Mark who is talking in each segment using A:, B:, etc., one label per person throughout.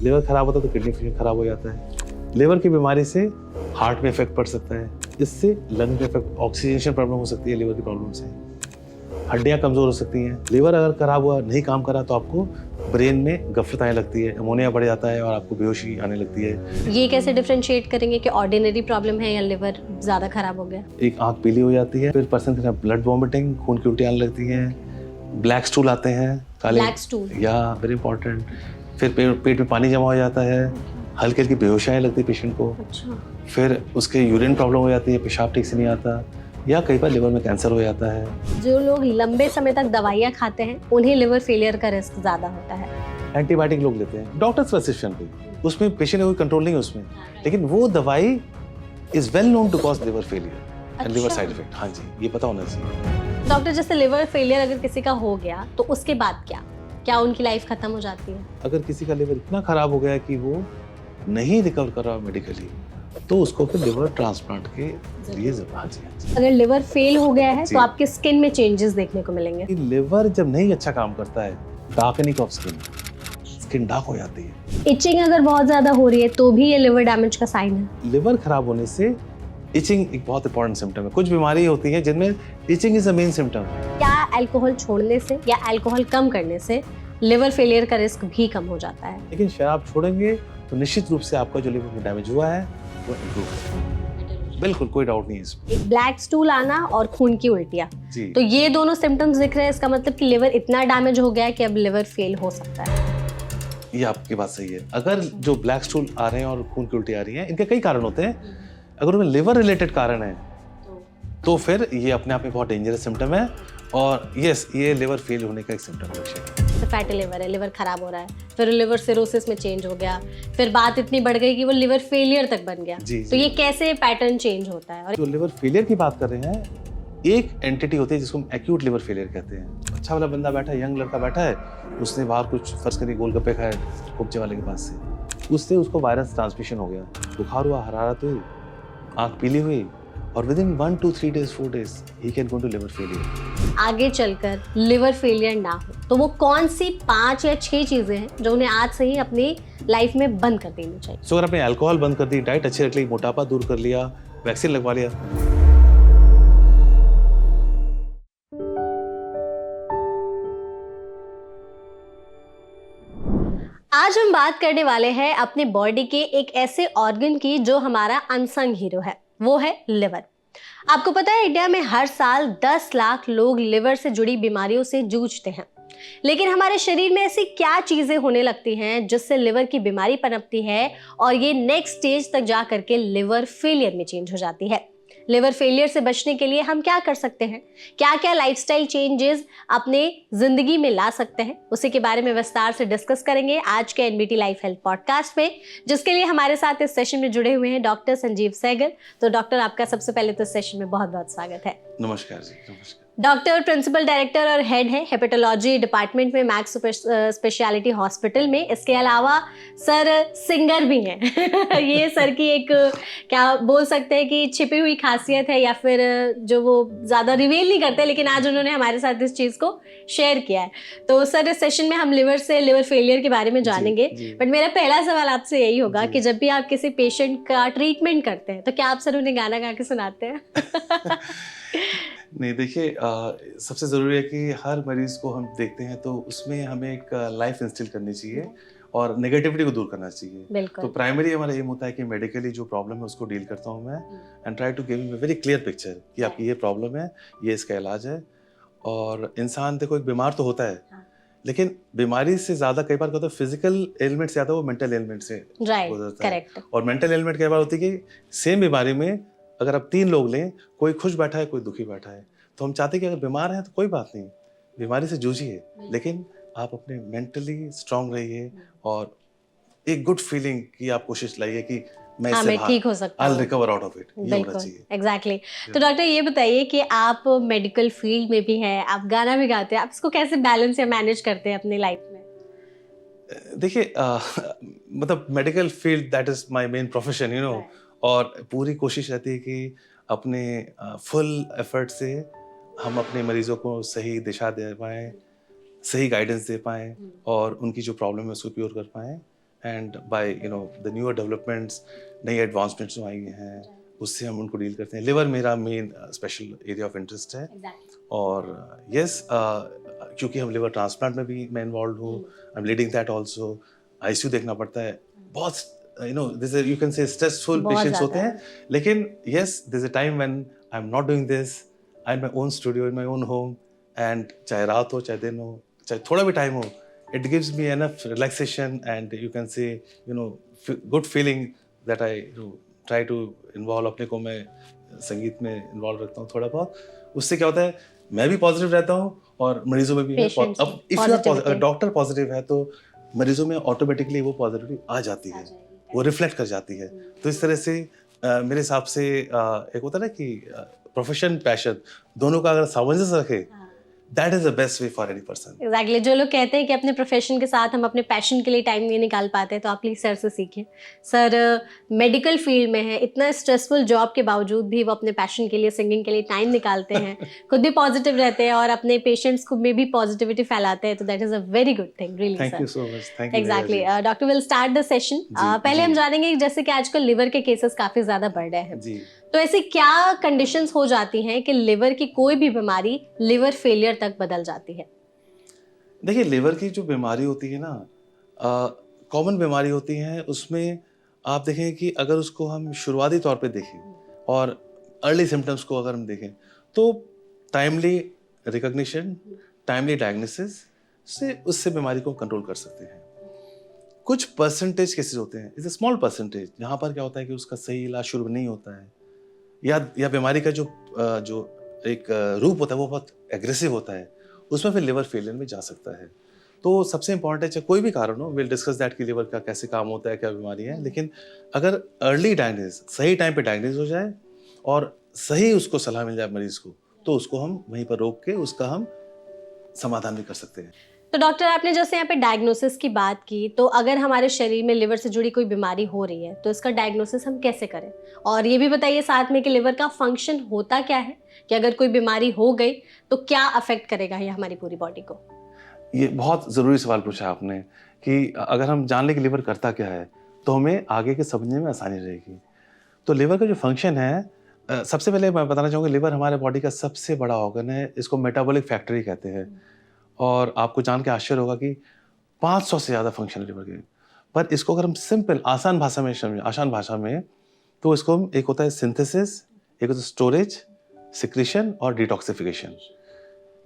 A: Liver खराब होता है तो किडनी फंक्शन खराब हो जाता है। लिवर की बीमारी से हार्ट में इफेक्ट पड़ सकता है, इससे लंग में इफेक्ट, ऑक्सीजनेशन प्रॉब्लम हो सकती है लिवर की प्रॉब्लम से, हड्डियां कमजोर हो सकती हैं। लिवर अगर खराब हुआ, नहीं काम करा, तो आपको ब्रेन में गफलत आने लगती है, अमोनिया बढ़ जाता है और आपको बेहोशी आने लगती है।
B: ये कैसे डिफरेंशिएट करेंगे कि ऑर्डिनरी प्रॉब्लम है या लिवर ज्यादा खराब हो गया?
A: एक आंख पीली हो जाती है, फिर पर्सन के ब्लड वॉमिटिंग, खून की उल्टी आने लगती है, ब्लैक स्टूल आते हैं, काले,
B: ब्लैक स्टूल,
A: या वेरी इंपॉर्टेंट। फिर पेट में पानी जमा हो जाता है, हल्की हल्की बेहोशी आने लगती है पेशेंट को।
B: अच्छा।
A: फिर उसके यूरिन प्रॉब्लम हो जाती है, पेशाब ठीक से नहीं आता, या कई बार लिवर में कैंसर हो जाता है।
B: जो लोग लंबे समय तक दवाइयाँ खाते हैं उन्हें लिवर फेलियर का रिस्क ज्यादा होता है।
A: एंटीबायोटिक लोग लेते हैं डॉक्टर्स प्रिस्क्रिप्शन पे, उसमें पेशेंट का कोई कंट्रोल नहीं है उसमें, लेकिन वो दवाई is well known to cause liver failure and liver side effect. हाँ जी, ये पता होना चाहिए।
B: डॉक्टर, जैसे लिवर फेलियर अगर किसी का हो गया तो उसके बाद क्या उनकी लाइफ खत्म हो जाती है?
A: अगर किसी का लिवर इतना खराब हो गया कि वो नहीं रिकवर कर रहा मेडिकली, तो उसको फिर लिवर ट्रांसप्लांट के लिए हाँ जी।
B: अगर लिवर फेल हो गया है तो आपके स्किन में चेंजेस देखने को मिलेंगे।
A: लिवर जब नहीं अच्छा काम करता है, डार्कनिंग ऑफ स्किन डार्क हो जाती है।
B: इचिंग अगर बहुत ज्यादा हो रही है तो भी ये लिवर डैमेज का साइन है।
A: लिवर खराब होने से इचिंग एक बहुत इंपॉर्टेंट सिम्टम है। कुछ बीमारी होती है जिनमें itching is the main symptom.
B: क्या अल्कोहल छोड़ने से या अल्कोहल कम करने से लिवर फेलियर का रिस्क भी कम हो जाता है?
A: लेकिन शराब छोड़ेंगे तो निश्चित रूप से आपका जो लिवर में डैमेज हुआ है वो इम्प्रूव होगा, बिल्कुल कोई डाउट नहीं है इसमें।
B: ब्लैक स्टूल आना और खून की उल्टियाँ, तो ये दोनों सिम्टम्स दिख रहे हैं, इसका मतलब कि लिवर इतना डैमेज हो गया है कि अब लिवर फेल हो सकता है।
A: ये आपकी बात सही है। अगर जो ब्लैक स्टूल आ रहे हैं और खून की उल्टी आ रही है, इनके कई कारण होते हैं। अगर उनमें लिवर रिलेटेड कारण है तो फिर ये अपने आप में बहुत डेंजरस सिम्टम है, और यस, ये लिवर फेल होने का एक सिम्टम है।
B: फैटी लिवर है, लिवर खराब हो रहा है, फिर लिवर सिरोसिस में चेंज हो गया, फिर बात इतनी बढ़ गई कि वो लिवर फेलियर तक बन गया। तो ये कैसे पैटर्न चेंज होता है? और
A: जो लिवर फेलियर की बात कर रहे हैं, एक एंटिटी होती है जिसको हम एक्यूट लिवर फेलियर कहते हैं। अच्छा वाला बंदा बैठा है, यंग लड़का बैठा है, उसने बाहर कुछ फर्ज करिए गोलगप्पे खाए कुब्जे वाले के पास से, उससे उसको वायरस ट्रांसमिशन हो गया, बुखार हुआ, हरारत हुई, आंख पीली हुई, और within 1 to 3 days 4 days he can go to liver failure.
B: आगे चलकर लिवर फेलियर ना हो तो वो कौन सी 5 या 6 चीजें हैं जो उन्हें आज से ही अपनी लाइफ में बंद कर देनी चाहिए?
A: सो अगर आपने अल्कोहल बंद कर दी, डाइट अच्छी रख ली, मोटापा दूर कर लिया, वैक्सीन लगवा लिया,
B: आज हम बात करने वाले हैं अपने बॉडी के एक ऐसे ऑर्गन की जो हमारा अनसंग हीरो है, वो है लिवर। आपको पता है इंडिया में हर साल 10 लाख लोग लिवर से जुड़ी बीमारियों से जूझते हैं, लेकिन हमारे शरीर में ऐसी क्या चीजें होने लगती हैं जिससे लिवर की बीमारी पनपती है और ये नेक्स्ट स्टेज तक जा करके लिवर फेलियर में चेंज हो जाती है। लिवर फेलियर से बचने के लिए हम क्या कर सकते हैं, क्या क्या लाइफस्टाइल चेंजेस अपने जिंदगी में ला सकते हैं, उसी के बारे में विस्तार से डिस्कस करेंगे आज के एनबीटी लाइफ हेल्थ पॉडकास्ट में, जिसके लिए हमारे साथ इस सेशन में जुड़े हुए हैं डॉक्टर संजीव सहगल। तो डॉक्टर, आपका सबसे पहले तो इस सेशन में बहुत बहुत स्वागत है।
A: नमस्कार जी। नमस्कार।
B: डॉक्टर प्रिंसिपल डायरेक्टर और हेड है हेपेटोलॉजी डिपार्टमेंट में मैक्स स्पेशलिटी हॉस्पिटल में। इसके अलावा सर सिंगर भी हैं। ये सर की एक क्या बोल सकते हैं कि छिपी हुई खासियत है, या फिर जो वो ज़्यादा रिवील नहीं करते, लेकिन आज उन्होंने हमारे साथ इस चीज़ को शेयर किया है। तो सर, इस सेशन में हम लिवर फेलियर के बारे में जानेंगे, बट मेरा पहला सवाल आपसे यही होगा कि जब भी आप किसी पेशेंट का ट्रीटमेंट करते हैं तो क्या आप सर उन्हें गाना गा के सुनाते हैं?
A: नहीं, देखिए, सबसे ज़रूरी है कि हर मरीज़ को हम देखते हैं तो उसमें हमें एक लाइफ इंस्टिल करनी चाहिए और नेगेटिविटी को दूर करना चाहिए। तो प्राइमरी हमारा एम होता है कि मेडिकली जो प्रॉब्लम है उसको डील करता हूँ मैं, and try to give him a very clear picture कि आपकी ये प्रॉब्लम है, ये इसका इलाज है। और इंसान देखो, एक बीमार तो होता है, लेकिन बीमारी से ज़्यादा कई बार क्या होता है, फिजिकल एलिमेंट से ज़्यादा वो मेंटल एलिमेंट से गुजरता है। और मेंटल एलिमेंट कई बार होती है कि सेम बीमारी में अगर आप 3 लोग लें, कोई खुश बैठा है, कोई दुखी बैठा है, तो हम चाहते हैं कि अगर बीमार हैं तो कोई बात नहीं, बीमारी से जूझिए, लेकिन आप अपने मेंटली स्ट्रांग रहिए और एक गुड फीलिंग की आप कोशिश लाइए कि मैं इससे
B: ठीक हो सकता हूं,
A: I'll recover out of it, ये होना चाहिए।
B: एग्जैक्टली। तो डॉक्टर, ये बताइए कि आप मेडिकल फील्ड में भी हैं, आप गाना भी गाते हैं, आप इसको कैसे बैलेंस या मैनेज करते हैं अपनी लाइफ में?
A: देखिए, मतलब medical field that is my main profession, you know, और पूरी कोशिश रहती है कि अपने फुल एफर्ट से हम अपने मरीजों को सही दिशा दे पाएँ, सही गाइडेंस दे पाएँ और उनकी जो प्रॉब्लम है उसको क्योर कर पाएँ, and by the newer developments, नई एडवांसमेंट्स जो आई हैं उससे हम उनको डील करते हैं। लिवर मेरा main special area of interest है। और यस क्योंकि हम लिवर ट्रांसप्लांट में भी मैं इन्वॉल्व हूँ, I am leading that also. ICU देखना पड़ता है, बहुत this you can say stressful patients होते हैं, लेकिन yes this a time when I am not doing this, I am my own studio in my own home, and चाहे रात हो चाहे दिन हो चाहे थोड़ा भी टाइम हो, it gives me enough relaxation and you can say good feeling that I try to involve अपने को मैं संगीत में इन्वॉल्व रखता हूँ थोड़ा बहुत। उससे क्या होता है, मैं भी पॉजिटिव रहता हूँ और मरीजों में भी अब इफ डॉक्टर पॉजिटिव है तो मरीजों में ऑटोमेटिकली वो पॉजिटिविटी आ जाती है, वो रिफ्लेक्ट कर जाती है। तो इस तरह से मेरे हिसाब से एक होता है ना कि प्रोफेशन पैशन दोनों का अगर सामंजस्य रखे, That is the best way for any person.
B: Exactly. जो लोग कहते हैं कि अपने प्रोफेशन के साथ हम अपने पैशन के लिए टाइम नहीं निकाल पाते, तो आप प्लीज सर से सीखें। सर मेडिकल फील्ड में है, इतना स्ट्रेसफुल जॉब के बावजूद भी वो अपने पैशन के लिए, सिंगिंग के लिए टाइम निकालते हैं, खुद भी पॉजिटिव रहते हैं और अपने पेशेंट्स को में भी पॉजिटिविटी फैलाते हैं, तो that is a very good thing really.
A: Thank you so much. Thank you.
B: Exactly. Doctor will start the session. पहले हम जानेंगे जैसे कि आजकल लिवर के केसेस काफी ज्यादा बढ़ रहे हैं जी, तो ऐसी क्या कंडीशंस हो जाती हैं कि लिवर की कोई भी बीमारी लिवर फेलियर तक बदल जाती है?
A: देखिए, लिवर की जो बीमारी होती है ना, कॉमन बीमारी होती है, उसमें आप देखें कि अगर उसको हम शुरुआती तौर पे देखें और अर्ली सिम्टम्स को अगर हम देखें तो टाइमली रिकॉग्निशन, टाइमली डायग्नोसिस से उससे बीमारी को कंट्रोल कर सकते हैं। कुछ परसेंटेज केसेस होते हैं, इट्स अ स्मॉल परसेंटेज, जहाँ पर क्या होता है कि उसका सही इलाज शुरू नहीं होता है, या बीमारी का जो एक रूप होता है वो बहुत एग्रेसिव होता है, उसमें फिर लिवर फेलियर में जा सकता है। तो सबसे इंपॉर्टेंट है, चाहे कोई भी कारण हो, विल डिस्कस दैट कि लिवर का कैसे काम होता है, क्या बीमारी है, लेकिन अगर अर्ली डायग्नोसिस, सही टाइम पे डायग्नोसिस हो जाए और सही उसको सलाह मिल जाए मरीज को, तो उसको हम वहीं पर रोक के उसका हम समाधान भी कर सकते हैं।
B: तो डॉक्टर, आपने जैसे यहाँ पे डायग्नोसिस की बात की, तो अगर हमारे शरीर में लिवर से जुड़ी कोई बीमारी हो रही है तो इसका डायग्नोसिस हम कैसे करें? और ये भी बताइए साथ में कि लिवर का फंक्शन होता क्या है, कि अगर कोई बीमारी हो गई तो क्या अफेक्ट करेगा ये हमारी पूरी बॉडी को?
A: ये बहुत ज़रूरी सवाल पूछा आपने कि अगर हम जान लें कि लिवर करता क्या है तो हमें आगे के समझने में आसानी रहेगी। तो लिवर का जो फंक्शन है, सबसे पहले मैं बताना चाहूँगा, लिवर हमारे बॉडी का सबसे बड़ा ऑर्गन है, इसको मेटाबॉलिक फैक्ट्री कहते हैं। और आपको जान के आश्चर्य होगा कि 500 से ज़्यादा फंक्शन है लिवर के। पर इसको अगर हम सिंपल आसान भाषा में तो इसको हम, एक होता है सिंथेसिस, एक होता है स्टोरेज, सिक्रीशन और डिटॉक्सिफिकेशन।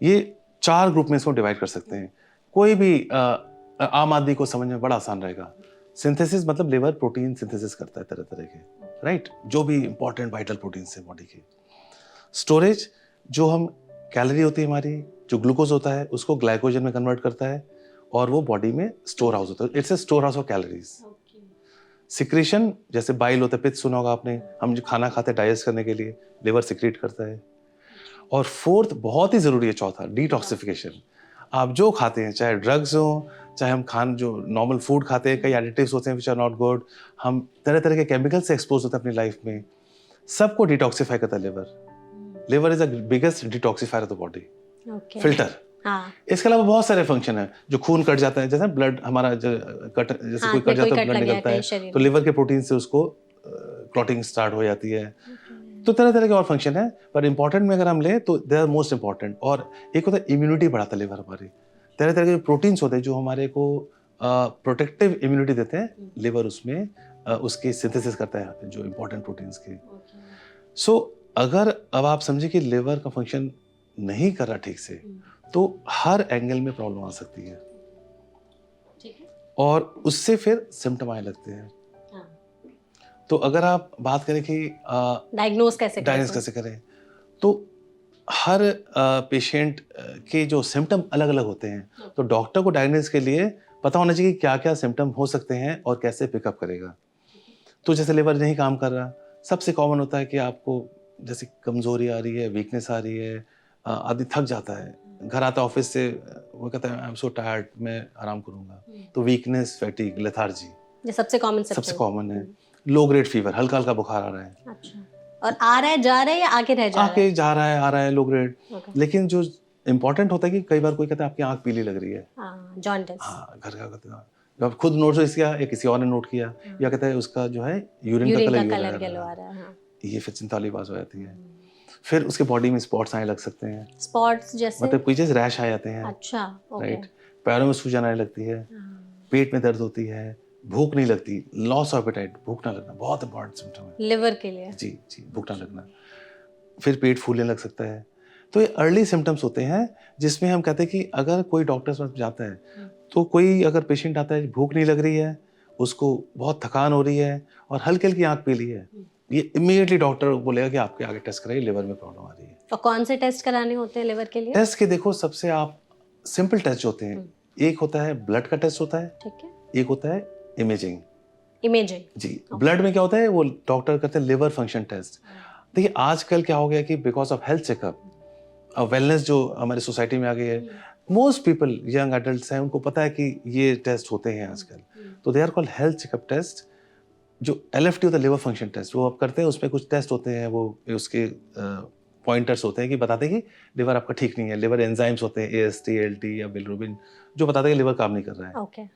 A: ये 4 ग्रुप में इसको डिवाइड कर सकते हैं। कोई भी आम आदमी को समझ में बड़ा आसान रहेगा। सिंथेसिस मतलब लिवर प्रोटीन सिंथेसिस करता है तरह तरह के, राइट, जो भी इंपॉर्टेंट वाइटल प्रोटीन्स है बॉडी के। स्टोरेज, जो हम कैलोरी होती है हमारी, जो ग्लूकोज होता है उसको ग्लाइकोजन में कन्वर्ट करता है और वो बॉडी में स्टोर हाउस होता है, it's a store house of calories. Secretion, जैसे बाइल होता है, पित्त सुना होगा आपने, हम जो खाना खाते हैं डाइजेस्ट करने के लिए लिवर सिक्रीट करता है। और फोर्थ, बहुत ही जरूरी है, चौथा, डिटॉक्सिफिकेशन। आप जो खाते हैं, चाहे ड्रग्स हो, चाहे हम जो नॉर्मल फूड खाते हैं, कई एडिटिव्स होते हैं विच आर नॉट गुड, हम तरह तरह के केमिकल से एक्सपोज होते हैं अपनी लाइफ में, सबको डिटॉक्सिफाई करता है liver. Liver is the biggest detoxifier of the body, filter. इसके अलावा बहुत सारे फंक्शन है, जो खून कट जाता है, जैसे ब्लड हमारा जैसे कोई कट जाता है, ब्लड निकलता है, तो लिवर के प्रोटीन से उसको क्लॉटिंग स्टार्ट हो जाती है। तो तरह तरह के और फंक्शन है, पर इंपॉर्टेंट में अगर हम ले तो दे आर मोस्ट इंपॉर्टेंट। और एक होता है इम्यूनिटी बढ़ाता है लिवर हमारी, तरह तरह के प्रोटीन्स होते हैं जो हमारे को प्रोटेक्टिव इम्यूनिटी देते हैं, लिवर उसमें उसकी सिंथेसिस करता है जो इंपॉर्टेंट प्रोटीन्स के। सो अगर अब आप समझे कि लिवर का फंक्शन नहीं कर रहा ठीक से, तो हर एंगल में प्रॉब्लम आ सकती है, और उससे फिर सिम्टम आने लगते हैं। तो अगर आप बात करें कि डायग्नोस कैसे करें, तो हर पेशेंट के जो सिम्टम अलग अलग होते हैं, तो डॉक्टर को डायग्नोस के लिए पता होना चाहिए कि क्या क्या सिम्टम हो सकते हैं और कैसे पिकअप करेगा। तो जैसे लिवर नहीं काम कर रहा, सबसे कॉमन होता है कि आपको जैसे कमजोरी आ रही है, वीकनेस आ रही है, आदमी थक जाता है, घर आता है ऑफिस से, वो कहता है आई एम सो टायर्ड, मैं आराम करूंगा, तो वीकनेस, फैटिग, लेथार्जी, ये सबसे कॉमन है। लो ग्रेड फीवर, हल्का हल्का बुखार आ रहा है। अच्छा।
B: और आ रहा है, जा रहा है या आके रह जा रहा है?
A: आके जा रहा है, आ रहा है, लो ग्रेड। लेकिन जो इम्पोर्टेंट होता है कि कई बार कोई कहता है आपकी आंख पीली लग रही है,
B: जॉन्डिस,
A: घर का कहते हैं अब खुद नोटिस किया या किसी और ने नोट किया, या कहता है उसका जो है यूरिन का कलर
B: येलो आ रहा है,
A: ये फिर चिंता वाली बात हो जाती है। फिर उसके बॉडी में स्पॉट्स आने लग सकते हैं।
B: स्पॉट्स जैसे
A: मतलब कोई जैसे रैश आ जाते हैं।
B: अच्छा,
A: राइट। पैरों में सूजन आने लगती है, पेट में दर्द होती है, भूख नहीं लगती, लॉस ऑफ एपेटाइट, भूख ना लगना बहुत इंपॉर्टेंट सिम्टम है
B: लिवर के लिए।
A: जी जी, भूख ना लगना। फिर पेट फूलने लग सकता है। तो ये अर्ली सिम्टम्स होते हैं जिसमें हम कहते हैं कि अगर कोई डॉक्टर के पास जाता है तो कोई अगर पेशेंट आता है, भूख नहीं लग रही है, उसको बहुत थकान हो रही है और हल्की हल्की आंख पीली है, ये इमीडिएटली डॉक्टर बोलेगा कि आपके आगे टेस्ट कराइए, लिवर में प्रॉब्लम आ रही है।
B: और कौन से टेस्ट कराने होते हैं लिवर के लिए?
A: टेस्ट के देखो, सबसे आप सिंपल टेस्ट होते हैं। एक होता है ब्लड का टेस्ट होता है, ठीक है, एक होता है इमेजिंग जी। ब्लड में क्या होता है, वो डॉक्टर करते हैं लिवर फंक्शन टेस्ट। देखिए आजकल क्या हो गया कि because of health checkup, wellness जो हमारी सोसाइटी में आ गई है, मोस्ट पीपल यंग एडल्ट्स हैं, उनको पता है कि ये टेस्ट होते हैं आजकल, तो they are called health checkup test. जो LFT होता है लिवर फंक्शन टेस्ट, वो आप करते हैं, उसमें कुछ टेस्ट होते हैं, वो उसके पॉइंटर्स होते हैं कि बताते हैं कि लिवर आपका ठीक नहीं है। लिवर एंजाइम्स होते हैं AST, ALT या बिलिरुबिन, जो बताते हैं कि लिवर काम नहीं कर रहा है।
B: okay.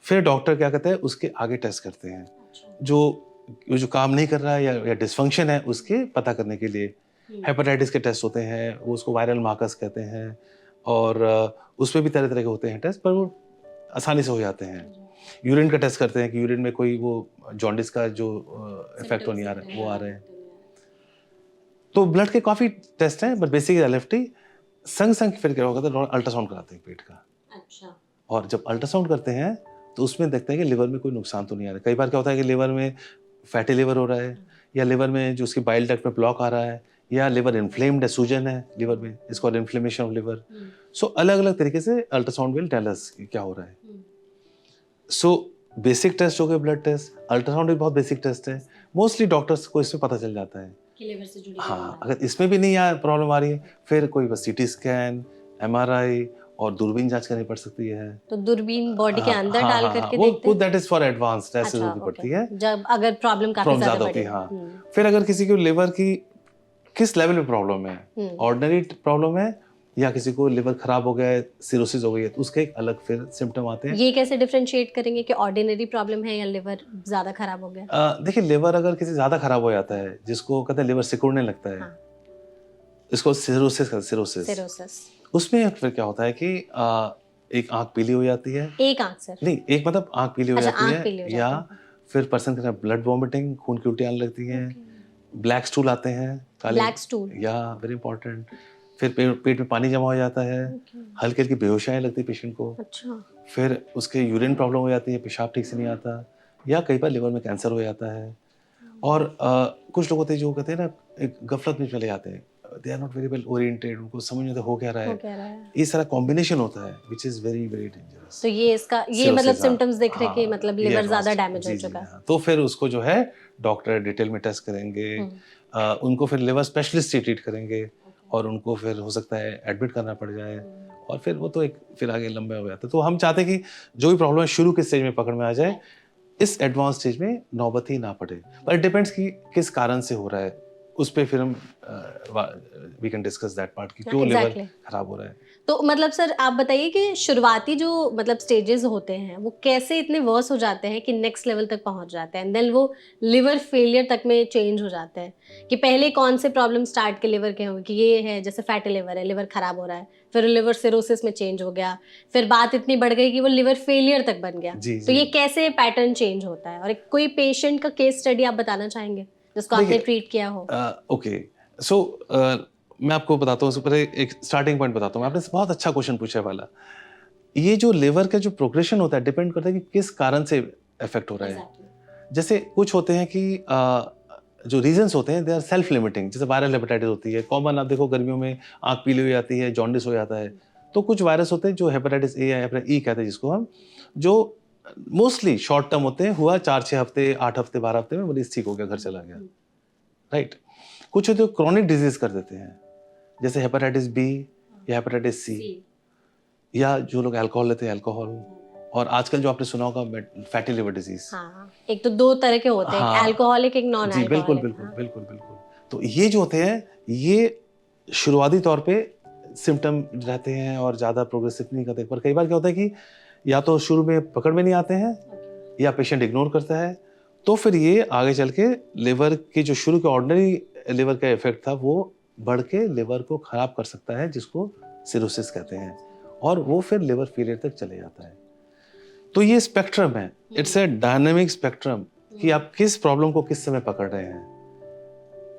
A: फिर डॉक्टर क्या कहते हैं, उसके आगे टेस्ट करते हैं, जो काम नहीं कर रहा है या डिसफंक्शन है उसके पता करने के लिए। हेपेटाइटिस के टेस्ट होते हैं, वो उसको वायरल मार्कर्स कहते हैं, और उसमें भी तरह तरह के होते हैं टेस्ट, पर वो आसानी से हो जाते हैं। यूरिन का टेस्ट करते हैं कि यूरिन में कोई वो जॉन्डिस का जो इफेक्ट नहीं आ रहा है, वो आ रहे हैं। तो ब्लड के काफ़ी टेस्ट हैं, बट बेसिक LFT। संग संग फिर क्या होगा, तो अल्ट्रासाउंड कराते हैं पेट का। अच्छा। और जब अल्ट्रासाउंड करते हैं तो उसमें देखते हैं कि लिवर में कोई नुकसान तो नहीं आ रहा है। कई बार क्या होता है कि लिवर में फैटी लिवर हो रहा है, या लिवर में जो उसकी बाइल डक्ट में ब्लॉक आ रहा है, या लिवर इन्फ्लेम्ड है, सूजन है लिवर में, इसको इन्फ्लेमेशन ऑफ लिवर। सो अलग अलग तरीके से अल्ट्रासाउंड विल टेल अस क्या हो रहा है। सो बेसिक टेस्ट हो गए ब्लड टेस्ट, अल्ट्रासाउंड भी बहुत बेसिक टेस्ट है। मोस्टली डॉक्टर्स को इसमें पता चल जाता है
B: कि लिवर से जुड़ी
A: हाँ, अगर इसमें भी नहीं प्रॉब्लम आ रही है, फिर कोई बस CT स्कैन, MRI और दूरबीन जांच करनी पड़ सकती है।
B: तो दूरबीन बॉडी के अंदर डाल करके देखते
A: हैं, वो दैट इज फॉर एडवांस्ड, ऐसे जरूरत पड़ती है
B: जब अगर प्रॉब्लम काफी ज्यादा
A: होती है। हाँ, फिर अगर किसी को लिवर की किस लेवल में प्रॉब्लम है, ऑर्डिनरी प्रॉब्लम है या किसी को लिवर खराब हो गया है, सिरोसिस हो गई है, तो उसके एक अलग फिर सिम्टम आते हैं।
B: ये कैसे डिफरेंशिएट करेंगे कि ऑर्डिनरी प्रॉब्लम है या लिवर ज्यादा खराब हो गया?
A: देखिए लिवर अगर किसी ज्यादा खराब हो जाता है, जिसको कहते हैं लिवर सिकुड़ने लगता है, इसको सिरोसिस, उसमें फिर क्या होता है कि एक आंख पीली हो जाती है।
B: एक आंख सर?
A: नहीं, एक मतलब आंख पीली हो जाती है, या फिर पर्सन के ब्लड वॉमिटिंग, खून की उल्टी आने लगती है, ब्लैक स्टूल आते हैं,
B: ब्लैक स्टूल,
A: या वेरी इंपॉर्टेंट। फिर पेट में पानी जमा हो जाता है, हल्की हल्की बेहोशी आने लगती है पेशेंट को। अच्छा। फिर उसके यूरिन प्रॉब्लम हो जाती है, पेशाब ठीक से नहीं आता, या कई बार लिवर में कैंसर हो जाता है। और कुछ लोग होते हैं जो कहते हैं ना, एक गफलत में चले जाते हैं, they are not very well oriented, उनको समझ में हो क्या रहा है, ये सारा कॉम्बिनेशन होता है which is very very dangerous.
B: तो ये मतलब सिम्टम्स दिख रहे कि मतलब लिवर ज्यादा डैमेज हो चुका है।
A: तो फिर उसको जो है डॉक्टर डिटेल में टेस्ट करेंगे, उनको फिर लिवर स्पेशलिस्ट से ट्रीट करेंगे, और उनको फिर हो सकता है एडमिट करना पड़ जाए, और फिर वो तो एक फिर आगे लंबा हो जाता है। तो हम चाहते हैं कि जो भी प्रॉब्लम है शुरू के स्टेज में पकड़ में आ जाए, इस एडवांस स्टेज में नौबत ही ना पड़े। पर डिपेंड्स कि किस कारण से हो रहा है, उस पे फिर हम we can discuss that part कि क्यों लिवर खराब हो रहा है।
B: तो मतलब सर आप बताइए कि शुरुआती जो मतलब स्टेजेस होते हैं वो कैसे इतने वर्स हो जाते हैं कि नेक्स्ट लेवल तक पहुंच जाते हैं, देन वो लिवर फेलियर तक में चेंज हो जाते हैं, कि पहले कौन से प्रॉब्लम स्टार्ट के लिवर के होंगे कि ये है, जैसे फैटी लिवर है, लिवर खराब हो रहा है, फिर लिवर सिरोसिस में चेंज हो गया, फिर बात इतनी बढ़ गई कि वो लिवर फेलियर तक बन गया। तो ये कैसे पैटर्न चेंज होता है, और कोई पेशेंट का केस स्टडी आप बताना चाहेंगे जिसको आपने ट्रीट किया हो?
A: ओके, सो मैं आपको बताता हूँ, एक स्टार्टिंग पॉइंट बताता हूँ। आपने बहुत अच्छा क्वेश्चन पूछा है वाला। ये जो लिवर का जो प्रोग्रेशन होता है डिपेंड करता है कि किस कारण से इफेक्ट हो रहा है। जैसे कुछ होते हैं कि जो रीजंस होते हैं दे आर सेल्फ लिमिटिंग, जैसे वायरल हेपेटाइटिस होती है कॉमन, आप देखो गर्मियों में आंख पीली हो जाती है, जॉन्डिस हो जाता है। तो कुछ वायरस होते हैं जो हेपेटाइटिस ए या हेपेटाइटिस ई कहते हैं जिसको हम, जो मोस्टली शॉर्ट टर्म होते हैं, हुआ 4-6 हफ्ते, 8 हफ्ते, 12 हफ्ते में मरीज ठीक हो गया, घर चला गया, राइट। कुछ होते हैं क्रॉनिक डिजीज कर देते हैं, जैसे हेपेटाइटिस बी या हेपेटाइटिस सी, या जो लोग अल्कोहल लेते हैं अल्कोहल, और आजकल जो आपने सुना होगा फैटी लिवर डिजीज।
B: हाँ, एक तो 2 तरह के होते हैं, अल्कोहलिक, एक नॉन अल्कोहलिक।
A: बिल्कुल बिल्कुल बिल्कुल बिल्कुल। तो ये जो होते हैं ये शुरुआती तौर पे सिम्टम रहते हैं और ज़्यादा प्रोग्रेसिव नहीं करते, पर कई बार क्या होता है कि या तो शुरू में पकड़ में नहीं आते हैं या पेशेंट इग्नोर करता है, तो फिर ये आगे चल के लिवर की जो शुरू के ऑर्डिनरी लिवर का इफेक्ट था वो बढ़ के लिवर को खराब कर सकता है, जिसको सिरोसिस कहते हैं, और वो फिर लिवर फेलियर तक चले जाता है। तो ये स्पेक्ट्रम है, इट्स ए डायनामिक स्पेक्ट्रम कि आप किस प्रॉब्लम को किस समय पकड़ रहे हैं,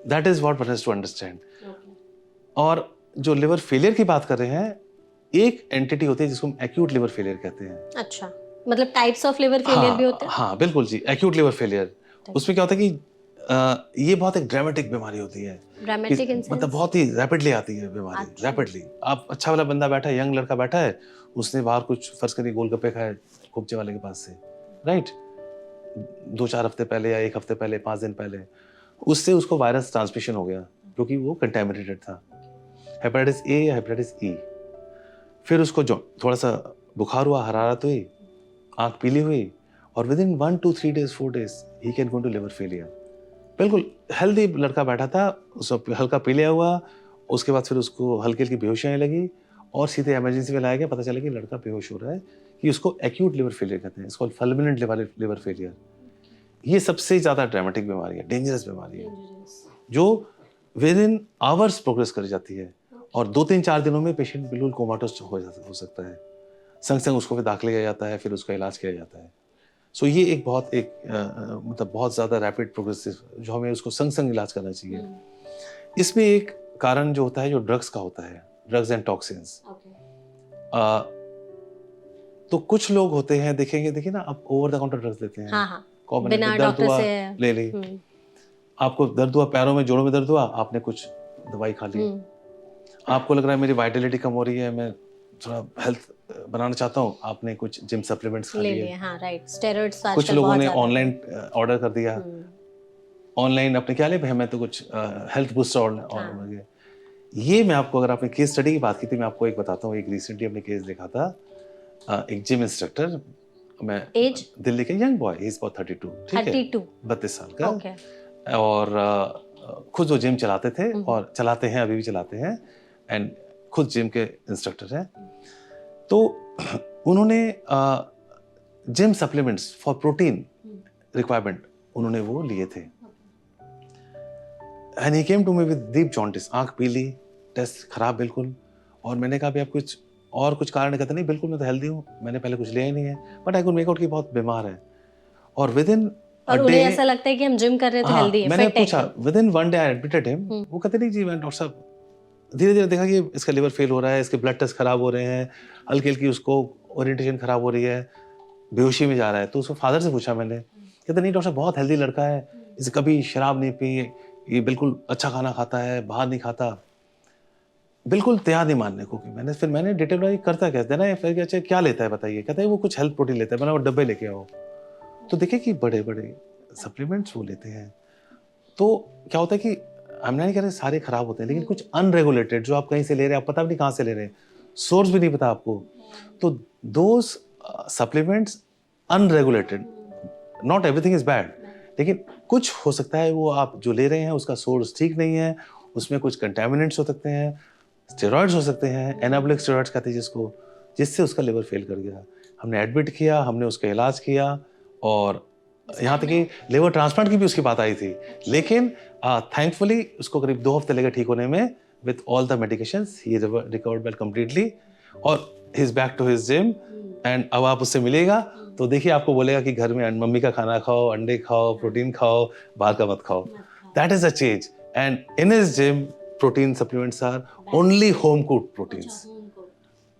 A: that is what one has to understand. और जो लिवर फेलियर की बात कर रहे हैं, एक एंटिटी होती है जिसको हम एक्यूट लिवर फेलियर कहते हैं।
B: अच्छा, मतलब टाइप्स ऑफ लिवर फेलियर भी होते हैं?
A: हाँ बिल्कुल जी, एक्यूट लिवर फेलियर। उसमें क्या होता है कि ये बहुत एक ड्रामेटिक बीमारी होती है, मतलब बहुत ही रैपिडली आती है बीमारी, रैपिडली। आप अच्छा वाला बंदा बैठा है, यंग लड़का बैठा है, उसने बाहर कुछ फर्ज करिए गोलगप्पे खाए खोपचे वाले के पास से, राइट, 2-4 हफ्ते पहले या 1 हफ्ते पहले, 5 दिन पहले, उससे उसको वायरस ट्रांसमिशन हो गया क्योंकि वो कंटेमिनेटेड था, हेपेटाइटिस ए या हेपेटाइटिस ई। फिर उसको जो थोड़ा सा बुखार हुआ, हरारत हुई, आँख पीली हुई, और within 1 to 3 days 4 days he can go to liver failure. बिल्कुल हेल्दी लड़का बैठा था, उसको हल्का पी लिया हुआ, उसके बाद फिर उसको हल्की हल्की बेहोशी आने लगी और सीधे इमरजेंसी में लाया गया, पता चला कि लड़का बेहोश हो रहा है, कि उसको एक्यूट लिवर फेलियर कहते हैं, इसको फुलमिनेंट लिवर फेलियर। ये सबसे ज़्यादा ड्रामेटिक बीमारी है, डेंजरस बीमारी है, जो विद इन आवर्स प्रोग्रेस कर जाती है और 2-3-4 दिनों में पेशेंट बिल्कुल कोमाटोस हो सकता है। संग संग उसको फिर दाखिल किया जाता है, फिर उसका इलाज किया जाता है। सो ये एक मतलब बहुत ज़्यादा रैपिड प्रोग्रेसिव, जो हमें उसको संग संग इलाज करना चाहिए। इसमें एक कारण जो होता है, जो ड्रग्स का होता है, ड्रग्स एंड टॉक्सिन्स। तो कुछ लोग होते हैं, देखिए ना, आप ओवर द काउंटर ड्रग्स लेते हैं।
B: हाँ,
A: कॉमन
B: बिना
A: दर्द हुआ ले ली,
B: आपको
A: दर्द हुआ पैरों में, जोड़ों में दर्द हुआ, आपने कुछ दवाई खा ली। आपको लग रहा है मेरी वाइटलिटी कम हो रही है, मैं थोड़ा हेल्थ बनाना चाहता हूँ, आपने कुछ जिम सप्लीमेंट्स खा लिए।
B: हाँ, राइट, स्टेरॉइड्स आजकल
A: कुछ लोगों ने ऑनलाइन ऑर्डर कर दिया, ऑनलाइन अपने क्या ले भाई, मैं तो कुछ हेल्थ बूस्टर ऑर्डर कर गया। ये मैं आपको, अगर आपने केस स्टडी की बात की थी, मैं आपको एक बताता हूँ। एक रिसेंटली हमने केस देखा था, एक जिम इंस्ट्रक्टर, मैं
B: एज
A: दिल्ली के young boy, he is about 32, ठीक है, 32 साल का, और खुद वो जिम चलाते थे और चलाते हैं, अभी भी चलाते हैं, एंड खुद जिम के इंस्ट्रक्टर हैं। तो उन्होंने gym supplements for protein requirement उन्होंने वो लिए थे, and he came to me with deep jaundice, आंख पीली, टेस्ट खराब बिल्कुल। और मैंने कहा भी आप कुछ कारण, कहते नहीं बिल्कुल मैं तो हेल्दी हूँ, मैंने पहले कुछ लिया ही नहीं है, but I could make out कि बहुत बीमार है। और विद इन
B: और उन्हें ऐसा लगता है कि हम जिम कर रहे हैं तो हेल्दी है,
A: मैंने पूछा, with in 1 day I admitted him. वो कहते नहीं जी, मैं डॉक्टर साहब, धीरे धीरे देखा कि इसका लिवर फेल हो रहा है, इसके ब्लड टेस्ट खराब हो रहे हैं, हल्की हल्की उसको ओरिएंटेशन खराब हो रही है, बेहोशी में जा रहा है। तो उसको फादर से पूछा मैंने, कहते नहीं डॉक्टर साहब, बहुत हेल्दी लड़का है, इसे कभी शराब नहीं पी, ये बिल्कुल अच्छा खाना खाता है, बाहर नहीं खाता, बिल्कुल तैयार नहीं मानने को। कि मैंने डिटेल वाइज करता क्या देना है, फिर अच्छा क्या लेता है बताइए, कहता है वो कुछ हेल्थ प्रोटीन लेता है, मैंने वो डब्बे लेके आओ। तो देखिए कि बड़े बड़े सप्लीमेंट्स वो लेते हैं। तो क्या होता है कि हम नहीं कह रहे सारे खराब होते हैं, लेकिन कुछ अनरेगुलेटेड जो आप कहीं से ले रहे हैं, आप पता भी नहीं कहाँ से ले रहे हैं, सोर्स भी नहीं पता आपको, तो those supplements unregulated, not everything is bad, लेकिन कुछ हो सकता है वो आप जो ले रहे हैं उसका सोर्स ठीक नहीं है, उसमें कुछ कंटेमिनेंट्स हो सकते हैं, स्टेरॉइड्स हो सकते हैं, एनाबॉलिक स्टेरॉइड्स कहते हैं जिसको, जिससे उसका लिवर फेल कर गया। हमने एडमिट किया, हमने उसका इलाज किया, और यहाँ तक कि लिवर ट्रांसप्लांट की भी उसकी बात आई थी, लेकिन थैंकफुली उसको करीब 2 हफ्ते लगे ठीक होने में, with all the medications he recovered well completely, और he is back to his gym. And अब आप उससे मिलेगा तो देखिए आपको बोलेगा कि घर में मम्मी का खाना खाओ, अंडे खाओ, प्रोटीन खाओ, बाहर का मत खाओ। That is a change, and in his gym protein supplements are only home cooked proteins,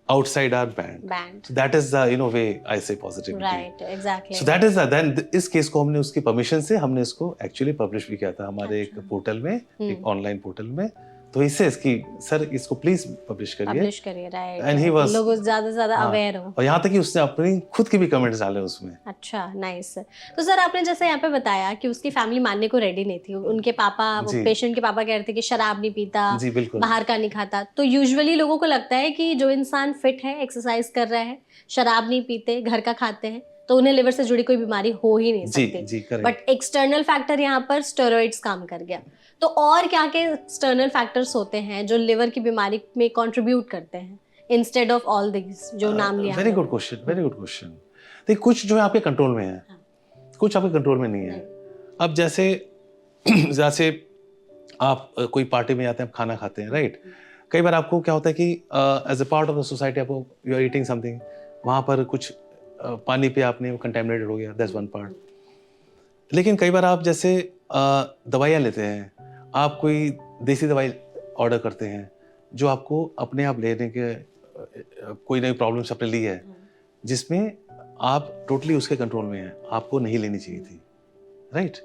A: outside are banned. So that is the way I say positivity.
B: Right, exactly.
A: So that is then इस case को हमने उसकी permission से हमने इसको actually publish भी किया था हमारे एक पोर्टल में, एक ऑनलाइन पोर्टल में। तो इससे इसकी सर इसको प्लीज पब्लिश करिए,
B: राइट,
A: एंड ही वाज
B: लोग ज्यादा से ज्यादा अवेयर हो,
A: और यहाँ तक कि उसने अपनी खुद के भी कमेंट्स डाले उसमें।
B: अच्छा, नाइस। तो सर आपने जैसे यहाँ पे बताया कि उसकी फैमिली मानने को रेडी नहीं थी, उनके पापा, पेशेंट के पापा कह रहे थे कि शराब नहीं पीता,
A: जी बिल्कुल,
B: बाहर का नहीं खाता। तो यूजुअली लोगों को लगता है कि जो इंसान फिट है, एक्सरसाइज कर रहा है, शराब नहीं पीते, घर का खाते हैं, तो उन्हें लिवर से जुड़ी कोई बीमारी हो ही नहीं सकती। बट एक्सटर्नल फैक्टर यहाँ पर स्टेरॉइड्स काम कर गया। तो और क्या के एक्सटर्नल फैक्टर्स होते हैं जो लिवर की बीमारी में कंट्रीब्यूट करते हैं, इंस्टेड ऑफ ऑल दिस जो नाम लिया?
A: Very good question, very good question. देखिए कुछ जो है आपके कंट्रोल में है, कुछ आपके कंट्रोल में नहीं है। अब जैसे जैसे आप कोई पार्टी में जाते हैं, आप खाना खाते हैं, राइट? कई बार आपको क्या होता है कि as a part of the society आपको यू आर ईटिंग समथिंग, वहाँ पर कुछ पानी पे आपने कंटेमिनेटेड हो गया, दैट्स वन पार्ट। लेकिन कई बार आप जैसे दवाइयाँ लेते हैं, आप कोई देसी दवाई ऑर्डर करते हैं जो आपको अपने आप लेने के कोई नई प्रॉब्लम्स आपने ली है, जिसमें आप टोटली उसके कंट्रोल में हैं, आपको नहीं लेनी चाहिए थी, राइट?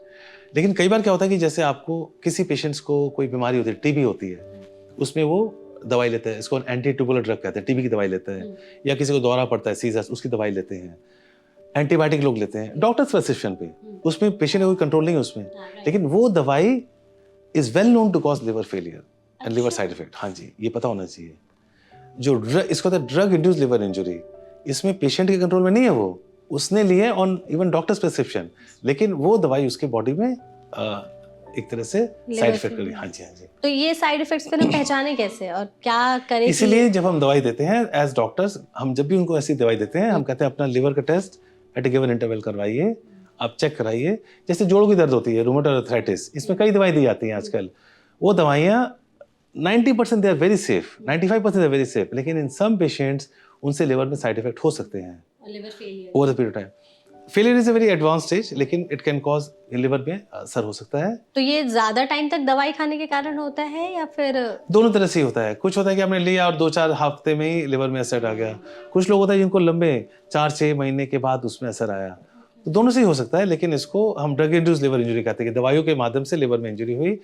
A: लेकिन कई बार क्या होता है कि जैसे आपको किसी पेशेंट्स को कोई बीमारी होती है, टीबी होती है, उसमें वो दवाई लेते हैं, इसको एंटी ट्यूबुलर ड्रग कहते हैं, टीबी की दवाई लेते हैं, या किसी को दौरा पड़ता है सीजर्स, उसकी दवाई लेते हैं, एंटीबायोटिक लोग लेते हैं डॉक्टर्स प्रिस्क्रिप्शन पे, उसमें पेशेंट का कोई कंट्रोल नहीं है उसमें, लेकिन वो दवाई is well known to cause liver failure and liver side effect. हाँ जी, ये पता होना चाहिए। जो ड्रग, इसको कहते हैं ड्रग इंड्यूस लिवर इंजरी, इसमें पेशेंट के कंट्रोल में नहीं है, वो उसने लिए ऑन इवन डॉक्टर्स प्रिस्क्रिप्शन, लेकिन वो दवाई उसके बॉडी में एक तरह से साइड इफेक्ट करी। हाँ जी, हाँ जी।
B: तो ये साइड इफेक्ट्स पे हम पहचाने कैसे और क्या करें?
A: इसीलिए जब हम दवाई देते हैं एज डॉक्टर्स, हम जब भी उनको ऐसी दवाई देते हैं, हम कहते हैं अपना लिवर का test at a given interval करवाइए, आप चेक कराइए। जैसे जोड़ों की दर्द होती है, रूमेटॉइड आर्थराइटिस, इसमें कई दवाई दी जाती हैं आजकल, वो दवाइयाँ 90% they are very safe, 95% they are very safe, लेकिन इन सम पेशेंट्स उनसे लिवर में साइड इफेक्ट हो सकते हैं
B: liver failure
A: over the period time. Failure is a very advance stage, लेकिन इट कैन कॉज लिवर में असर हो सकता है।
B: तो ये ज्यादा टाइम तक दवाई खाने के कारण होता है या फिर?
A: दोनों तरह से ही होता है। कुछ होता है कि आपने लिया और 2-4 हफ्ते में ही लिवर में असर आ गया, कुछ लोग होता है जिनको लंबे 4-6 महीने के बाद उसमें असर आया, तो दोनों से ही हो सकता है। लेकिन इसको हम ड्रग इंड्यूस लिवर इंजरी कहते हैं कि दवाइयों के माध्यम से लिवर में इंजरी हुई,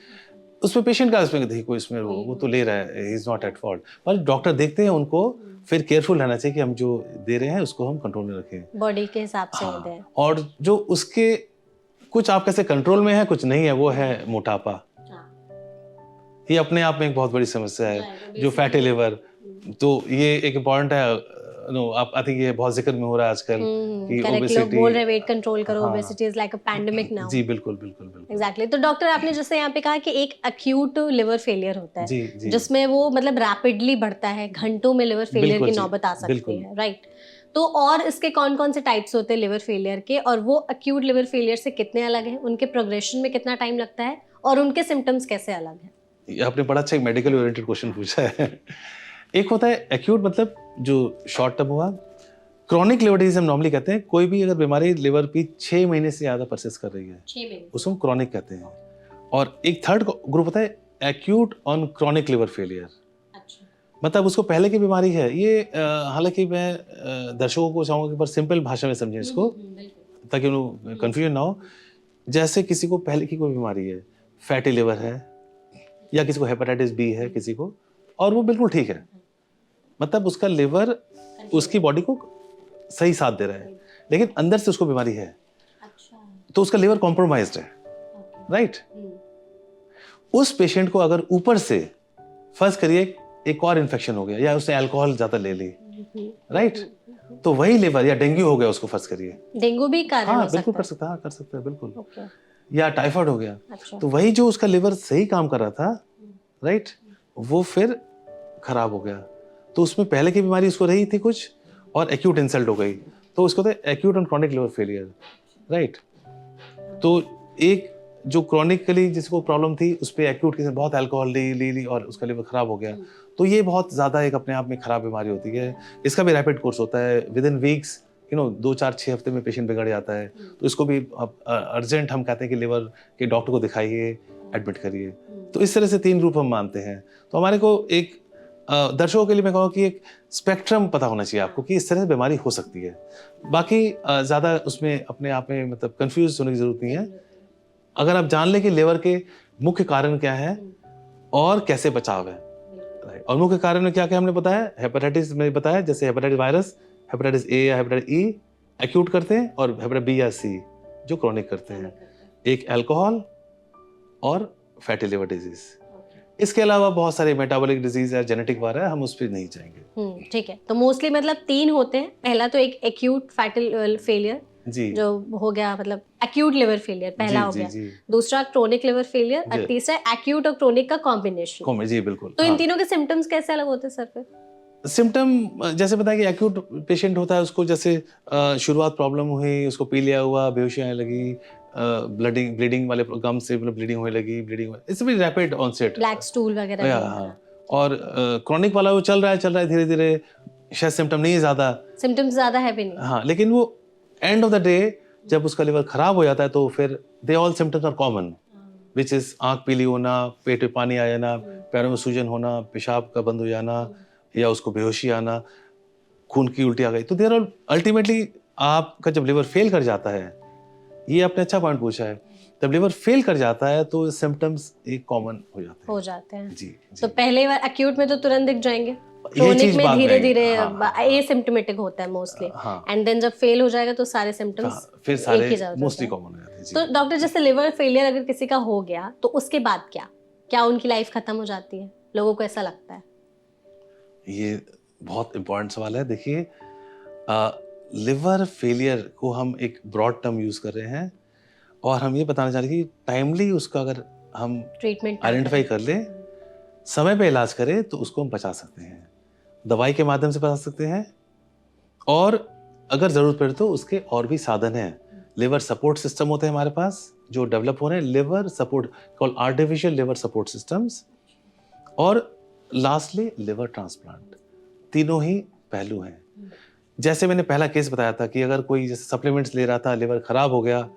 A: उसमें पेशेंट का इसमें देखिए कोई इसमें वो तो ले रहा है, he is not at fault, पर डॉक्टर देखते हैं उनको, फिर केयरफुल रहना चाहिए कि हम जो दे रहे हैं उसको हम कंट्रोल में रखें,
B: बॉडी के हिसाब से
A: हाँ,
B: दें।
A: और जो उसके कुछ आप कैसे कंट्रोल में है, कुछ नहीं है, वो है मोटापा। ये अपने आप में एक बहुत बड़ी समस्या है, जो फैटी लिवर, तो ये एक इम्पॉर्टेंट है। नो, आप आई थिंक ये बहुत जिक्र में हो रहा है आजकल कि
B: ओबेसिटी, बोल रहे वेट कंट्रोल करो, obesity is like a pandemic now.
A: जी बिल्कुल बिल्कुल बिल्कुल
B: एग्जैक्टली। तो डॉक्टर आपने जैसे यहाँ पे कहा कि एक एक्यूट लिवर फेलियर होता है,
A: जी, जी,
B: जिसमें वो मतलब रैपिडली बढ़ता है, घंटों में लिवर फेलियर की नौबत आ सकती है, राइट? तो और इसके कौन कौन से टाइप्स होते हैं लिवर फेलियर के, और वो एक्यूट लिवर फेलियर से कितने अलग हैं, उनके प्रोग्रेशन में कितना टाइम लगता है, और उनके सिम्टम्स कैसे अलग हैं?
A: ये आपने बड़ा अच्छा एक मेडिकल ओरिएंटेड क्वेश्चन पूछा है। एक होता है एक्यूट, मतलब जो शॉर्ट टर्म हुआ। क्रॉनिक लिवर डिजीज हम नॉर्मली कहते हैं कोई भी अगर बीमारी लिवर की 6 महीने से ज़्यादा परसिस्ट कर रही है, 6 महीने, उसको क्रॉनिक कहते हैं। और एक थर्ड ग्रुप होता है acute on chronic liver failure. अच्छा। मतलब उसको पहले की बीमारी है ये, हालांकि मैं दर्शकों को चाहूँगा कि पर सिंपल भाषा में समझें इसको, ताकि उन्हें कन्फ्यूजन ना हो। जैसे किसी को पहले की कोई बीमारी है, फैटी लिवर है, या किसी को हेपेटाइटिस बी है किसी को, और वो बिल्कुल ठीक है, मतलब उसका लिवर उसकी बॉडी को सही साथ दे रहा है, लेकिन अंदर से उसको बीमारी है। अच्छा। तो उसका लिवर कॉम्प्रोमाइज्ड है, राइट? उस पेशेंट को अगर ऊपर से फर्ज करिए एक और इन्फेक्शन हो गया, या उसने अल्कोहल ज्यादा ले ली, राइट, तो वही लिवर, या डेंगू हो गया उसको, फर्ज करिए
B: डेंगू भी कारण हो सकता है?
A: बिल्कुल कर सकता है, कर सकता है बिल्कुल। या टाइफाइड हो गया। अच्छा। तो वही जो उसका लिवर सही काम कर रहा था, राइट, वो फिर खराब हो गया, तो उसमें पहले की बीमारी उसको रही थी कुछ, और एक्यूट इंसल्ट हो गई, तो उसको तो acute and chronic liver failure, right. तो एक जो क्रॉनिकली जिसको प्रॉब्लम थी, उस पर एक्यूट किसी ने बहुत अल्कोहल ली और उसका लिवर खराब हो गया, तो ये बहुत ज़्यादा एक अपने आप में खराब बीमारी होती है। इसका भी रैपिड कोर्स होता है, विद इन वीक्स, 2-4-6 हफ्ते में पेशेंट बिगड़ जाता है, तो इसको भी अर्जेंट हम कहते हैं कि लिवर के डॉक्टर को दिखाइए, एडमिट करिए। तो इस तरह से 3 ग्रुप हम मानते हैं। तो हमारे को एक दर्शकों के लिए मैं कहूँ कि एक स्पेक्ट्रम पता होना चाहिए आपको कि इस तरह से बीमारी हो सकती है। बाकी ज़्यादा उसमें अपने आप में मतलब कंफ्यूज होने की ज़रूरत नहीं है। अगर आप जान लें कि लिवर के मुख्य कारण क्या है और कैसे बचाव है, राइट। और मुख्य कारण में क्या क्या हमने बताया, हेपेटाइटिस में बताया, जैसे हेपेटाइटिस वायरस, हेपेटाइटिस ए या हेपेटाइटिस ई एक्यूट करते हैं, और हेपेटाइटिस बी या सी जो क्रॉनिक करते हैं। एक अल्कोहल और फैटी लिवर डिजीज। इसके अलावा बहुत सारे मेटाबॉलिक डिजीज है, जेनेटिक वार है, हम उस पर नहीं जाएंगे।
B: ठीक है। तो मोस्टली मतलब 3 होते हैं। पहला तो एक एक्यूट फैटी फेलियर
A: जी,
B: जो हो गया, मतलब एक्यूट लिवर फेलियर पहला हो गया। दूसरा क्रोनिक लिवर फेलियर, और तीसरा एक्यूट और क्रोनिक का कॉम्बिनेशन।
A: जी बिल्कुल।
B: तो इन तीनों के सिम्टम्स कैसे अलग होते हैं सर? फिर
A: सिम्टम जैसे बताया कि एक्यूट पेशेंट होता है, उसको जैसे शुरुआत प्रॉब्लम हुई, उसको पी लिया हुआ, बेहोशी आने लगी, ब्लीडिंग वाले गम से मतलब ब्लीडिंग होने लगी, it's very rapid onset,
B: black stool वगैरह भी
A: हाँ। और क्रॉनिक वाला वो चल रहा है धीरे धीरे, शायद सिम्टम नहीं है ज़्यादा,
B: सिम्टम्स ज़्यादा है भी नहीं,
A: हाँ, लेकिन वो एंड ऑफ द डे जब उसका लिवर खराब हो जाता है तो फिर they all symptoms are common, which is आँख पीली होना, पेट में पानी आ जाना, पैरों में सूजन होना, पेशाब का बंद हो जाना, या उसको बेहोशी आना, खून की उल्टी आ गई। तो देर ऑल अल्टीमेटली आपका जब लिवर फेल कर जाता है, ये आपने अच्छा पॉइंट पूछा है, जब लिवर फेल कर जाता है तो सिम्टम्स एक कॉमन हो जाते हैं। जी,
B: तो पहले एक्यूट में तो तुरंत दिख जाएंगे, क्रोनिक में धीरे धीरे एसिम्प्टोमेटिक होता है मोस्टली, एंड देन जब फेल हो जाएगा तो सारे सिम्टम्स
A: फिर सारे मोस्टली कॉमन हो जाते हैं।
B: तो डॉक्टर, जैसे लिवर फेलियर अगर किसी का हो गया तो उसके बाद क्या उनकी लाइफ खत्म हो जाती है? लोगों को ऐसा लगता है।
A: ये बहुत इंपॉर्टेंट सवाल है। देखिए, लिवर फेलियर को हम एक ब्रॉड टर्म यूज कर रहे हैं, और हम ये बताना चाह रहे हैं कि टाइमली उसका अगर हम
B: ट्रीटमेंट
A: आइडेंटिफाई कर ले, समय पे इलाज करें, तो उसको हम बचा सकते हैं, दवाई के माध्यम से बचा सकते हैं, और अगर जरूरत पड़े तो उसके और भी साधन हैं। लिवर सपोर्ट सिस्टम होते हैं हमारे पास जो डेवलप हो रहे हैं, liver support called artificial liver support systems, और लास्टली लिवर ट्रांसप्लांट। तीनों ही पहलू हैं। जैसे मैंने पहला केस बताया था कि अगर कोई जैसे सप्लीमेंट्स ले रहा था, लिवर खराब हो गया,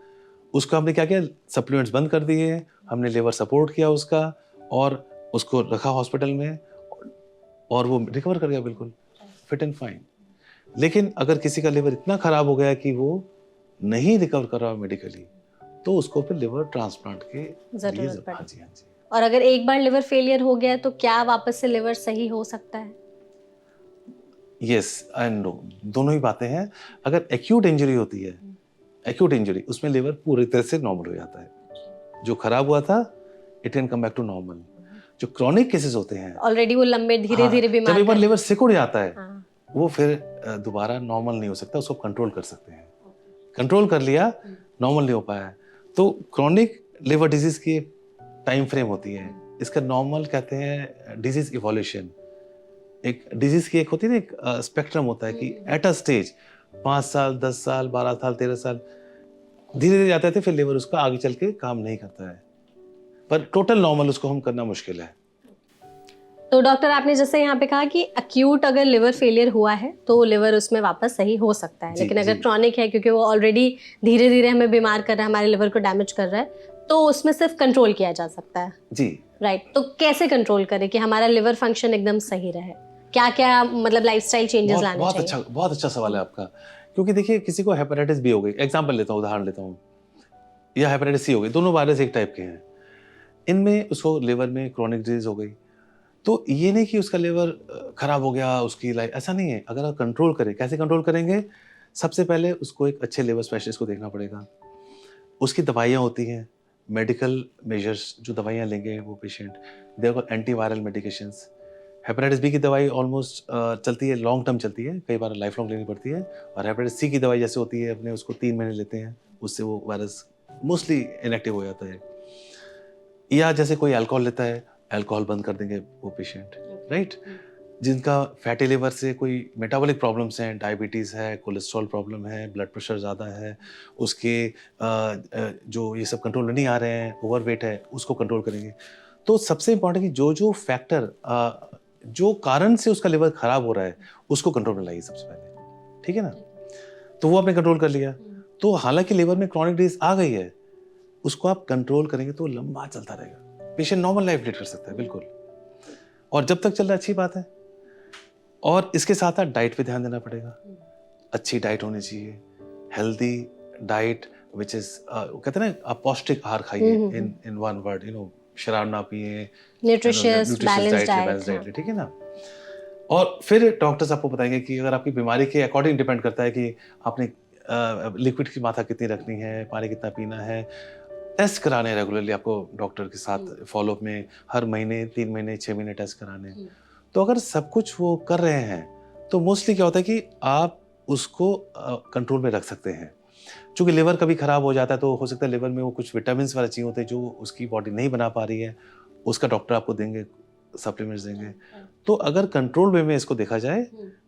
A: उसको हमने क्या किया, सप्लीमेंट्स बंद कर दिए, हमने लिवर सपोर्ट किया उसका, और उसको रखा हॉस्पिटल में, और वो रिकवर कर गया बिल्कुल फिट एंड फाइन। लेकिन अगर किसी का लिवर इतना खराब हो गया कि वो नहीं रिकवर कर रहा मेडिकली, तो उसको फिर लिवर ट्रांसप्लांट के
B: जरूरत पड़े।
A: हाँ जी, हाँ जी।
B: और अगर एक बार लिवर फेलियर हो गया तो क्या वापस से लिवर सही हो सकता है?
A: यस एंड नो, दोनों ही बातें हैं। अगर एक्यूट इंजरी होती है, एक्यूट इंजरी, उसमें लिवर पूरी तरह से नॉर्मल हो जाता है। जो खराब हुआ था it can come back to normal. जो क्रॉनिक केसेस होते हैं,
B: ऑलरेडी वो लंबे धीरे धीरे बीमार,
A: जब एक बार लिवर सिकुड़ जाता है, वो फिर दोबारा नॉर्मल नहीं हो सकता, उसको कंट्रोल कर सकते हैं। कंट्रोल कर लिया, नॉर्मल नहीं हो पाया, तो क्रॉनिक लिवर डिजीज की टाइम फ्रेम होती है। इसका नॉर्मल कहते हैं डिजीज इवोल्यूशन। एक डिजीज की एक होती है ना, एक स्पेक्ट्रम होता है कि एट अ स्टेज 5 साल, 10 साल, 12 साल, 13 साल धीरे धीरे जाते थे, फिर लिवर उसका आगे चल के काम नहीं करता है, पर टोटल नॉर्मल उसको हम करना मुश्किल है।
B: तो डॉक्टर, आपने जैसे यहाँ पे कहा कि एक्यूट अगर लिवर फेलियर हुआ है तो लिवर उसमें वापस सही हो सकता है, लेकिन अगर क्रॉनिक है, क्योंकि वो ऑलरेडी धीरे धीरे हमें बीमार कर रहा है, हमारे लिवर को डैमेज कर रहा है, तो उसमें सिर्फ कंट्रोल किया जा सकता है।
A: जी
B: राइट। तो कैसे कंट्रोल करें कि हमारा लिवर फंक्शन एकदम सही रहे? क्या क्या मतलब लाइफस्टाइल चेंजेस लाने चाहिए?
A: बहुत अच्छा सवाल है आपका, क्योंकि देखिए किसी को हेपेटाइटिस बी हो गई, एग्जांपल लेता हूँ, उदाहरण लेता हूँ, या हेपेटाइटिस सी हो गई, दोनों वायरस एक टाइप के हैं, इनमें उसको लिवर में क्रॉनिक डिजीज हो गई, तो ये नहीं कि उसका लिवर खराब हो गया, उसकी लाइफ, ऐसा नहीं है। अगर आप कंट्रोल करें, कैसे कंट्रोल करेंगे? सबसे पहले उसको एक अच्छे लिवर स्पेशलिस्ट को देखना पड़ेगा। उसकी दवाइयाँ होती हैं, मेडिकल मेजर्स, जो दवाइयाँ लेंगे वो patient, there are antiviral medications. Hepatitis B की दवाई ऑलमोस्ट चलती है, लॉन्ग टर्म चलती है, कई बार लाइफ लॉन्ग लेनी पड़ती है, और हेपेटाइटिस सी की दवाई जैसे होती है, अपने उसको 3 महीने लेते हैं, उससे वो वायरस मोस्टली इनएक्टिव हो जाता है। या जैसे कोई अल्कोहल लेता है, अल्कोहल बंद कर देंगे वो पेशेंट, राइट। जिनका फैटी लिवर से कोई मेटाबॉलिक प्रॉब्लम्स हैं, डायबिटीज़ है, कोलेस्ट्रॉल प्रॉब्लम है, ब्लड प्रेशर ज़्यादा है, उसके जो ये सब कंट्रोल नहीं आ रहे हैं, ओवरवेट है, उसको कंट्रोल करेंगे। तो सबसे इम्पॉर्टेंट कि जो फैक्टर, जो कारण से उसका लिवर खराब हो रहा है, उसको कंट्रोल में लाइए सबसे पहले, ठीक है ना। तो वो आपने कंट्रोल कर लिया, तो हालांकि लिवर में क्रॉनिक डिजीज आ गई है, उसको आप कंट्रोल करेंगे तो लंबा चलता रहेगा, पेशेंट नॉर्मल लाइफ लीड कर सकता है बिल्कुल, और जब तक चल रहा है अच्छी बात है। और इसके साथ साथ डाइट पे ध्यान देना पड़ेगा, अच्छी डाइट होनी चाहिए, हेल्दी डाइट, विच इज कहते हैं ना, आप पौष्टिक आहार खाइए, इन वन वर्ड, शराब ना पिए,
B: न्यूट्रिशियस बैलेंस डाइट,
A: ठीक है ना। और फिर डॉक्टर्स आपको बताएंगे कि अगर आपकी बीमारी के अकॉर्डिंग डिपेंड करता है कि आपने लिक्विड की मात्रा कितनी रखनी है, पानी कितना पीना है, टेस्ट कराने रेगुलरली आपको डॉक्टर के साथ फॉलोअप में, हर महीने, 3 महीने, 6 महीने टेस्ट कराने। तो अगर सब कुछ वो कर रहे हैं तो मोस्टली क्या होता है कि आप उसको कंट्रोल में रख सकते हैं। चूँकि लिवर कभी ख़राब हो जाता है तो हो सकता है लिवर में वो कुछ विटामिन वगैरह चाहिए होते हैं जो उसकी बॉडी नहीं बना पा रही है, उसका डॉक्टर आपको देंगे सप्लीमेंट्स देंगे। तो अगर कंट्रोल वे में इसको देखा जाए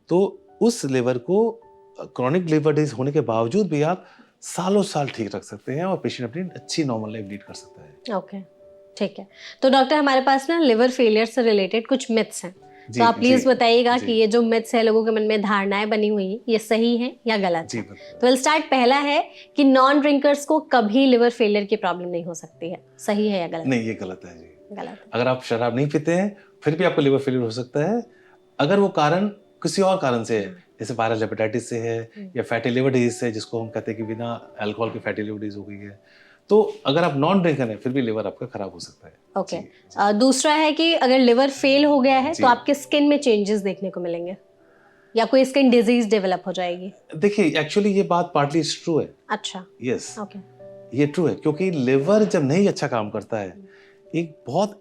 A: तो उस लिवर को क्रॉनिक लिवर डिजीज होने के बावजूद भी आप सालों साल ठीक रख सकते हैं और पेशेंट अपनी अच्छी नॉर्मल लाइफ लीड कर सकता है।
B: ओके, ठीक है। तो डॉक्टर, हमारे पास ना लिवर फेलियर से रिलेटेड कुछ मिथ्स हैं, तो आप प्लीज बताइएगा कि ये जो मिथ्स है, लोगों के मन में धारणाएं बनी हुई है, ये सही है या गलत है? तो विल स्टार्ट। पहला है कि नॉन ड्रिंकर्स को कभी लिवर फेलियर की प्रॉब्लम नहीं हो सकती है, सही है या गलत?
A: नहीं, ये गलत है जी।
B: गलत।
A: अगर आप शराब नहीं पीते हैं फिर भी आपको लिवर फेलियर हो सकता है, अगर वो कारण किसी और कारण से है, जैसे वायरल हेपेटाइटिस से है या फैटी लिवर डिजीज से, जिसको हम कहते हैं कि बिना अल्कोहल की फैटी लिवर डिजीज हो गई है। तो अगर आप नॉन ड्रिंकर हैं फिर भी लिवर आपका खराब हो सकता है।
B: ओके। दूसरा है कि अगर लिवर फेल हो गया है तो आपके स्किन में चेंजेस देखने को मिलेंगे या कोई स्किन डिजीज डेवलप हो जाएगी?
A: देखिए, एक्चुअली ये बात पार्टली ट्रू है।
B: अच्छा,
A: यस,
B: ओके,
A: ये ट्रू है, क्योंकि लिवर जब नहीं अच्छा काम करता है, एक बहुत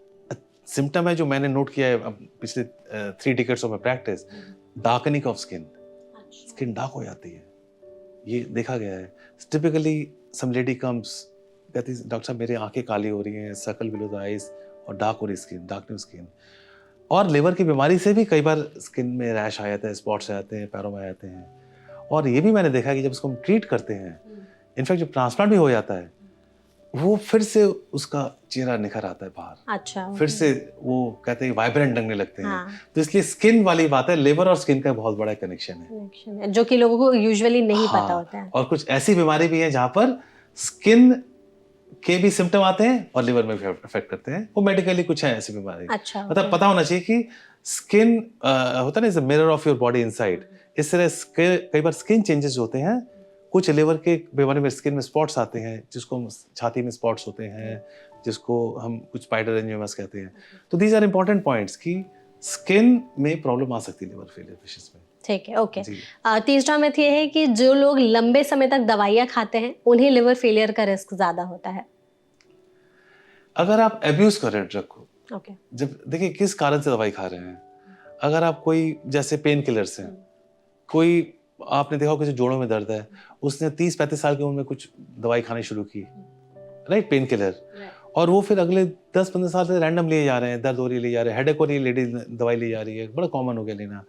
A: सिम्टम है जो मैंने नोट किया है अब पिछले 3 decades of my practice, darkening of skin. Skin dark हो जाती है, ये देखा गया है। टिपिकली सम लेडी कम्स, कहती है डॉक्टर साहब मेरी आंखें काली हो रही हैं, सर्कल बिलो द आईज और डार्क हो रही स्किन, डार्कनिंग स्किन। और लिवर की बीमारी से भी कई बार स्किन में रैश आ जाता है, स्पॉट्स आ जाते हैं, पैरों में आ जाते हैं। और ये भी मैंने देखा है कि जब उसको हम ट्रीट करते हैं, इनफैक्ट जब ट्रांसप्लांट भी हो जाता है, वो फिर से उसका चेहरा निखर आता है बाहर।
B: अच्छा,
A: फिर से वो कहते हैं वाइब्रेंट लगने लगते हैं। तो इसलिए स्किन वाली बात है, लिवर और स्किन का बहुत बड़ा कनेक्शन है,
B: जो कि लोगों को यूजुअली नहीं पता होता है।
A: और कुछ ऐसी बीमारी भी है जहाँ पर स्किन के भी सिम्टम आते हैं और लिवर में भी अफेक्ट करते हैं। वो मेडिकली कुछ है ऐसी बीमारी।
B: अच्छा,
A: मतलब पता होना चाहिए कि स्किन होता है ना, mirror of your body inside. इस तरह कई बार स्किन चेंजेस होते हैं, कुछ लिवर के बीमारी में स्किन में स्पॉट्स आते हैं, जिसको हम छाती में स्पॉट्स होते हैं, जिसको हम कुछ स्पाइडर एंजियोमास कहते हैं। तो दीज आर इंपॉर्टेंट पॉइंट्स कि स्किन में प्रॉब्लम आ सकती है लिवर फेलियर पेशेंट्स में।
B: ठीक है, ओके। तीसरा मिथ ये है कि जो लोग लंबे समय तक दवाइयाँ खाते हैं उन्हें लिवर फेलियर का रिस्क ज्यादा होता है।
A: अगर आप एब्यूज कर रहे हैं ड्रग को,
B: ओके,
A: जब देखिए किस कारण से दवाई खा रहे हैं। अगर आप कोई जैसे पेन किलर्स हैं, कोई आपने देखा किसी जोड़ों में दर्द है, उसने 30-35 साल की उम्र में कुछ दवाई खानी शुरू की, राइट, पेन किलर, और वो फिर अगले 10-15 साल से रैंडम लिए जा रहे हैं, दर्द हो रही ले जा रहे हैं, हेडेक हो रही लेडीज दवाई ले जा रही है, बड़ा कॉमन हो गया लेना।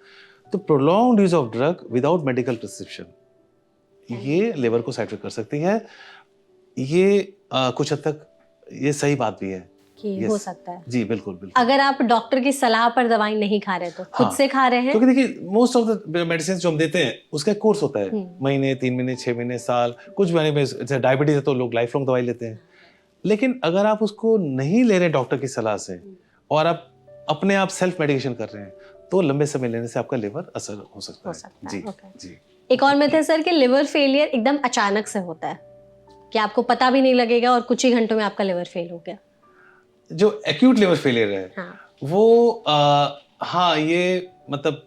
A: तो prolonged use of drug without medical prescription ये लिवर को साइड कर सकती है। ये कुछ हद तक ये सही बात भी है
B: कि हो सकता है।
A: जी बिल्कुल बिल्कुल।
B: अगर आप डॉक्टर की सलाह पर दवाई नहीं खा रहे तो खुद से खा रहे हैं,
A: क्योंकि देखिए मोस्ट ऑफ द मेडिसिन जो हम देते हैं उसका कोर्स होता है, महीने, 3 महीने, 6 महीने, साल। कुछ बीमारी में जैसे डायबिटीज है तो लोग लाइफ लॉन्ग दवाई लेते हैं। लेकिन अगर आप उसको नहीं ले रहे डॉक्टर की सलाह से और आप अपने आप सेल्फ मेडिकेशन कर रहे हैं तो लंबे समय लेने से आपका लिवर असर हो सकता है। जी जी।
B: एक और मिथ है सर कि लिवर फेलियर एकदम अचानक से होता है, कि आपको पता भी नहीं लगेगा और कुछ ही घंटों में आपका लिवर फेल हो गया।
A: जो एक्यूट लिवर फेलियर है वो हाँ ये मतलब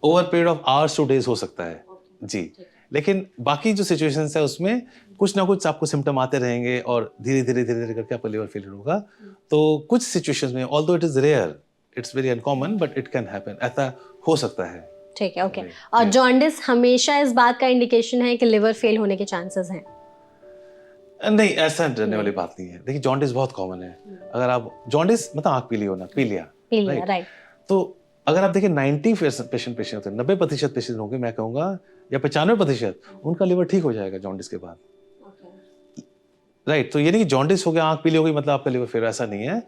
A: over period of hours two days हो सकता है जी। लेकिन बाकी जो सिचुएशंस है उसमें कुछ ना कुछ आपको सिम्टम आते रहेंगे और धीरे धीरे करके आपका लिवर फेलियर होगा। तो कुछ सिचुएशंस में although it is rare, it's very uncommon, but it can happen, ऐसा हो सकता है।
B: ठीक है, ओके। और जॉन्डिस हमेशा इस बात का इंडिकेशन है कि लिवर फेल होने के चांसेस हैं?
A: नहीं, ऐसा डरने वाली बात नहीं है। देखिए जॉन्डिस बहुत कॉमन है। अगर आप जॉन्डिस मतलब आंख पीली होना, पीलिया, राइट। तो अगर आप देखिए 90% पेशेंट होते हैं, 90% पेशेंट होंगे मैं कहूँगा, या 95% उनका लिवर ठीक हो जाएगा जॉन्डिस के बाद, राइट। तो ये नहीं कि जॉन्डिस हो गया, आंख पीली हो गई मतलब आपका लिवर फेल, ऐसा नहीं है।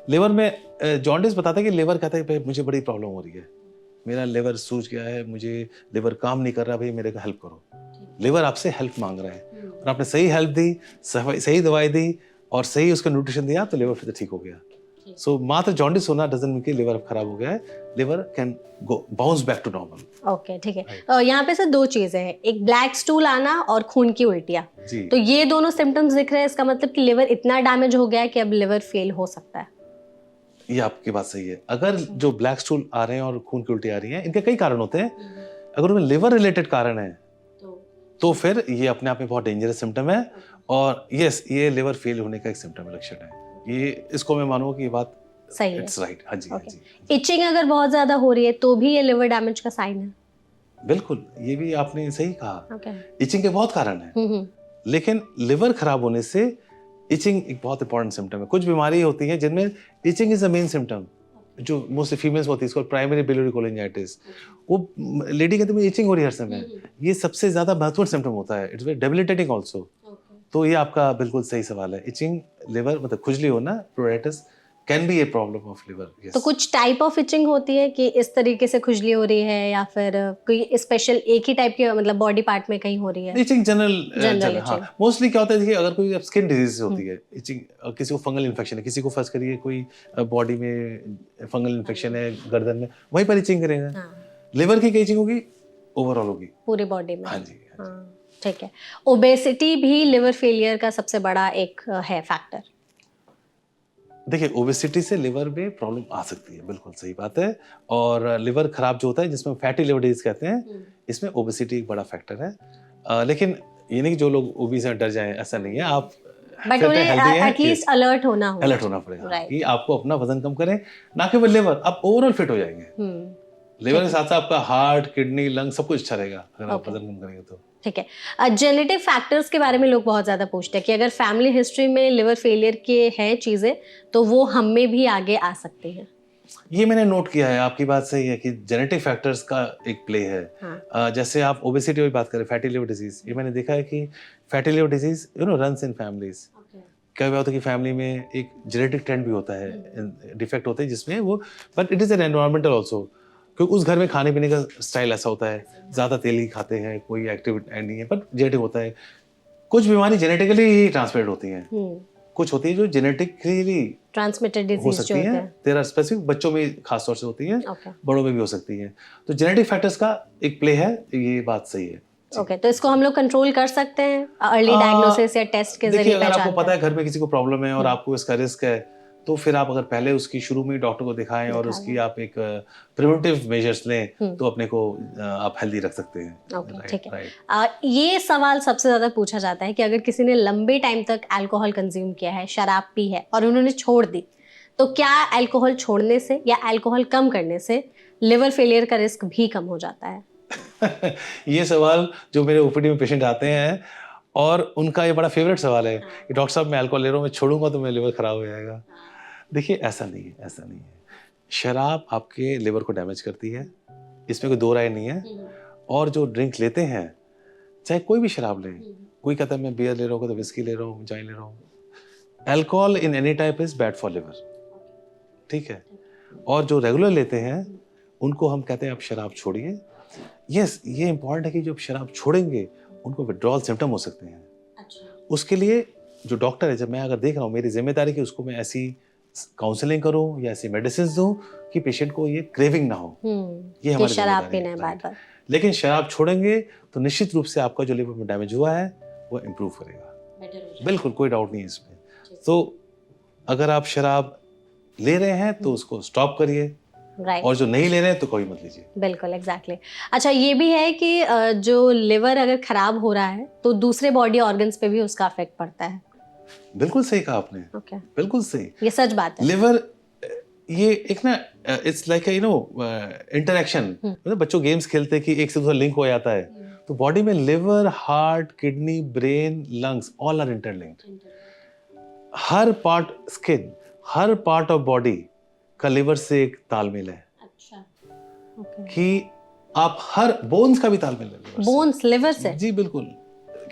A: लिवर में जॉन्डिस बताता है कि लिवर कहता है भाई मुझे बड़ी प्रॉब्लम हो रही है, मेरा लिवर सूज गया है, मुझे लिवर काम नहीं कर रहा, भाई मेरे को हेल्प करो। लिवर आपसे हेल्प मांग रहा है और आपने सही हेल्प दी, सही दवाई दी और सही उसका न्यूट्रिशन दिया तो लिवर फिर ठीक हो गया। सो मात्र जॉन्डिस होना डजंट मीन कि लिवर खराब हो गया है, liver can go bounce back to normal.
B: Okay, ठीक है। यहाँ पे सर 2 चीजें हैं, एक ब्लैक स्टूल आना और खून की उल्टियाँ। तो ये दोनों सिम्टम्स दिख रहे हैं, इसका मतलब कि लिवर इतना डैमेज हो गया है कि अब लिवर फेल हो सकता है।
A: ये आपकी बात सही है। अगर जो ब्लैक स्टूल आ रहे हैं और खून की उल्टी आ रही है, इनके कई कारण होते हैं। अगर उनमें लिवर रिलेटेड कारण है तो फिर ये अपने आप में बहुत डेंजरस सिम्टम है और यस ये लिवर फेल होने का एक सिम्टम लक्षण है। ये इसको मैं मानूंगा कि ये बात
B: सही है,
A: इट्स राइट। हाँ जी, हाँ जी।
B: इचिंग अगर बहुत ज्यादा हो रही है तो भी ये लिवर डैमेज का साइन है?
A: बिल्कुल, ये भी आपने सही कहा। इचिंग के बहुत कारण है, लेकिन लिवर खराब होने से इचिंग एक बहुत इंपॉर्टेंट सिम्टम है। कुछ बीमारी होती है जिनमें itching is the main symptom, जो मोस्टली फीमेल्स होती है, इसको प्राइमरी बिलियरी कोलिंजाइटिस, वो लेडी कहते हैं इचिंग हो रही है हर समय, ये सबसे ज्यादा महत्वपूर्ण सिम्टम होता है, इट्स वेरी डेबिलिटेटिंग ऑल्सो। तो ये आपका बिल्कुल सही सवाल है। इचिंग लिवर मतलब खुजली होना, प्रोराइटिस can be a problem of liver.
B: तो कुछ टाइप ऑफ इचिंग होती है कि इस तरीके से खुजली हो रही है, या फिर कोई स्पेशल एक ही टाइप के मतलब बॉडी पार्ट में कहीं हो रही है?
A: इचिंग जनरल हाँ, मोस्टली क्या होता है, देखिए अगर कोई स्किन डिजीज होती है इचिंग, किसी को फंगल इन्फेक्शन है, किसी को फर्स्ट करिए कोई बॉडी में फंगल इन्फेक्शन है गर्दन में, वहीं पर इचिंग करेगा। लिवर की इचिंग होगी ओवरऑल होगी पूरे बॉडी में। हाँ जी,
B: ठीक है। ओबेसिटी भी लिवर फेलियर का सबसे बड़ा एक है फैक्टर।
A: देखिए ओबेसिटी से लिवर में प्रॉब्लम आ सकती है, बिल्कुल सही बात है। और लिवर खराब जो होता है जिसमें फैटी लिवर डिजीज कहते हैं, इसमें ओबेसिटी एक बड़ा फैक्टर है। लेकिन ये नहीं कि जो लोग ओबीस हैं डर जाएं, ऐसा नहीं है। आप
B: बट उन्हें एटलीस्ट अलर्ट होना
A: पड़ेगा कि आपको अपना वजन कम करें, ना केवल लिवर, आप ओवरऑल फिट हो जाएंगे। लिवर के साथ साथ आपका हार्ट, किडनी, लंग सब कुछ अच्छा रहेगा अगर आप वजन कम करेंगे तो।
B: ठीक है। जेनेटिक फैक्टर्स के बारे में लोग बहुत ज़्यादा पूछते हैं कि अगर फैमिली हिस्ट्री में लिवर फेलियर के हैं चीज़ें तो वो हम में भी आगे आ सकती हैं।
A: ये मैंने नोट किया है, आपकी बात सही है कि जेनेटिक फैक्टर्स का एक प्ले है। हाँ। जैसे आप ओबेसिटी की बात करें, फैटी लिवर डिजीज, ये मैंने देखा है कि fatty liver disease runs in families. क्या होता है कि फैमिली में एक जेनेटिक ट्रेंड भी होता है, डिफेक्ट होता है जिसमें वो, but it is an environmental also, क्योंकि उस घर में खाने पीने का स्टाइल ऐसा होता है, ज़्यादा तेल ही खाते हैं, कोई एक्टिविटी नहीं है, बट जेनेटिक होता है। कुछ बीमारी जेनेटिकली ही ट्रांसमिट होती हैं, कुछ होती है जो जेनेटिकली ट्रांसमिटेड डिजीज हो सकती है। देयर आर स्पेसिफिक, बच्चों में खास तौर से होती है, बड़ों में भी हो सकती है। तो जेनेटिक फैक्टर्स का एक प्ले है, ये बात सही है।
B: ओके, तो इसको हम लोग कंट्रोल कर सकते हैं अर्ली डायग्नोसिस या टेस्ट के जरिए?
A: अगर आपको पता है घर में किसी को प्रॉब्लम है और आपको इसका रिस्क है, तो फिर आप अगर पहले उसकी शुरू में डॉक्टर को दिखाएं और उसकी आप एक प्रिवेंटिव मेजर्स लें तो अपने को आप हेल्दी रख सकते हैं।
B: ओके, ठीक है। ये सवाल सबसे ज्यादा पूछा जाता है कि अगर किसी ने लंबे टाइम तक अल्कोहल कंज्यूम किया है, शराब पी है और उन्होंने छोड़ दी, तो क्या अल्कोहल छोड़ने से या अल्कोहल कम करने से लिवर फेलियर का रिस्क भी कम हो जाता है?
A: ये सवाल जो मेरे ओपीडी में पेशेंट आते हैं और उनका ये बड़ा फेवरेट सवाल है कि डॉक्टर साहब मैं अल्कोहल ले रहा हूँ, मैं छोड़ूंगा तो मेरा लिवर खराब हो जाएगा। देखिए ऐसा नहीं है, ऐसा नहीं है। शराब आपके लिवर को डैमेज करती है, इसमें कोई दो राय नहीं है। और जो ड्रिंक लेते हैं, चाहे कोई भी शराब लें, कोई कहता है मैं बियर ले रहा हूँ, तो विस्की ले रहा हूँ, जाइन ले रहा हूँ, alcohol in any type is bad for liver, ठीक है। और जो रेगुलर लेते हैं उनको हम कहते हैं आप शराब छोड़िए। यस, ये इंपॉर्टेंट है कि जब शराब छोड़ेंगे उनको विड्रॉल सिम्टम हो सकते हैं। उसके लिए जो डॉक्टर है, जब मैं अगर देख रहा हूँ, मेरी जिम्मेदारी कि उसको मैं ऐसी काउंसलिंग करूं या ऐसी मेडिसिन दूं कि पेशेंट को ये क्रेविंग ना हो। ये हमारी
B: शराब पीना है बार-बार।
A: लेकिन शराब छोड़ेंगे तो निश्चित रूप से आपका जो लिवर में डैमेज हुआ है वो इम्प्रूव करेगा, बिल्कुल कोई डाउट नहीं है इसमें। तो अगर आप शराब ले रहे हैं तो उसको स्टॉप करिए, और जो नहीं ले रहे हैं तो कोई मत लीजिए।
B: बिल्कुल, एग्जैक्टली। अच्छा, ये भी है कि जो लिवर अगर खराब हो रहा है तो दूसरे बॉडी ऑर्गन्स पे भी उसका इफेक्ट पड़ता है।
A: बिल्कुल सही कहा आपने। बिल्कुल सही,
B: ये सच बात है।
A: लिवर ये एक ना इट्स लाइक इंटरेक्शन, मतलब बच्चों गेम्स खेलते हैं कि एक से दूसरा लिंक हो जाता है, तो बॉडी में liver, heart, kidney, brain, lungs all are interlinked. हर पार्ट, स्किन, हर पार्ट ऑफ बॉडी का लिवर से एक तालमेल है। अच्छा, कि आप हर बोन्स का भी तालमेल है
B: बोन्स लिवर से।
A: जी बिल्कुल,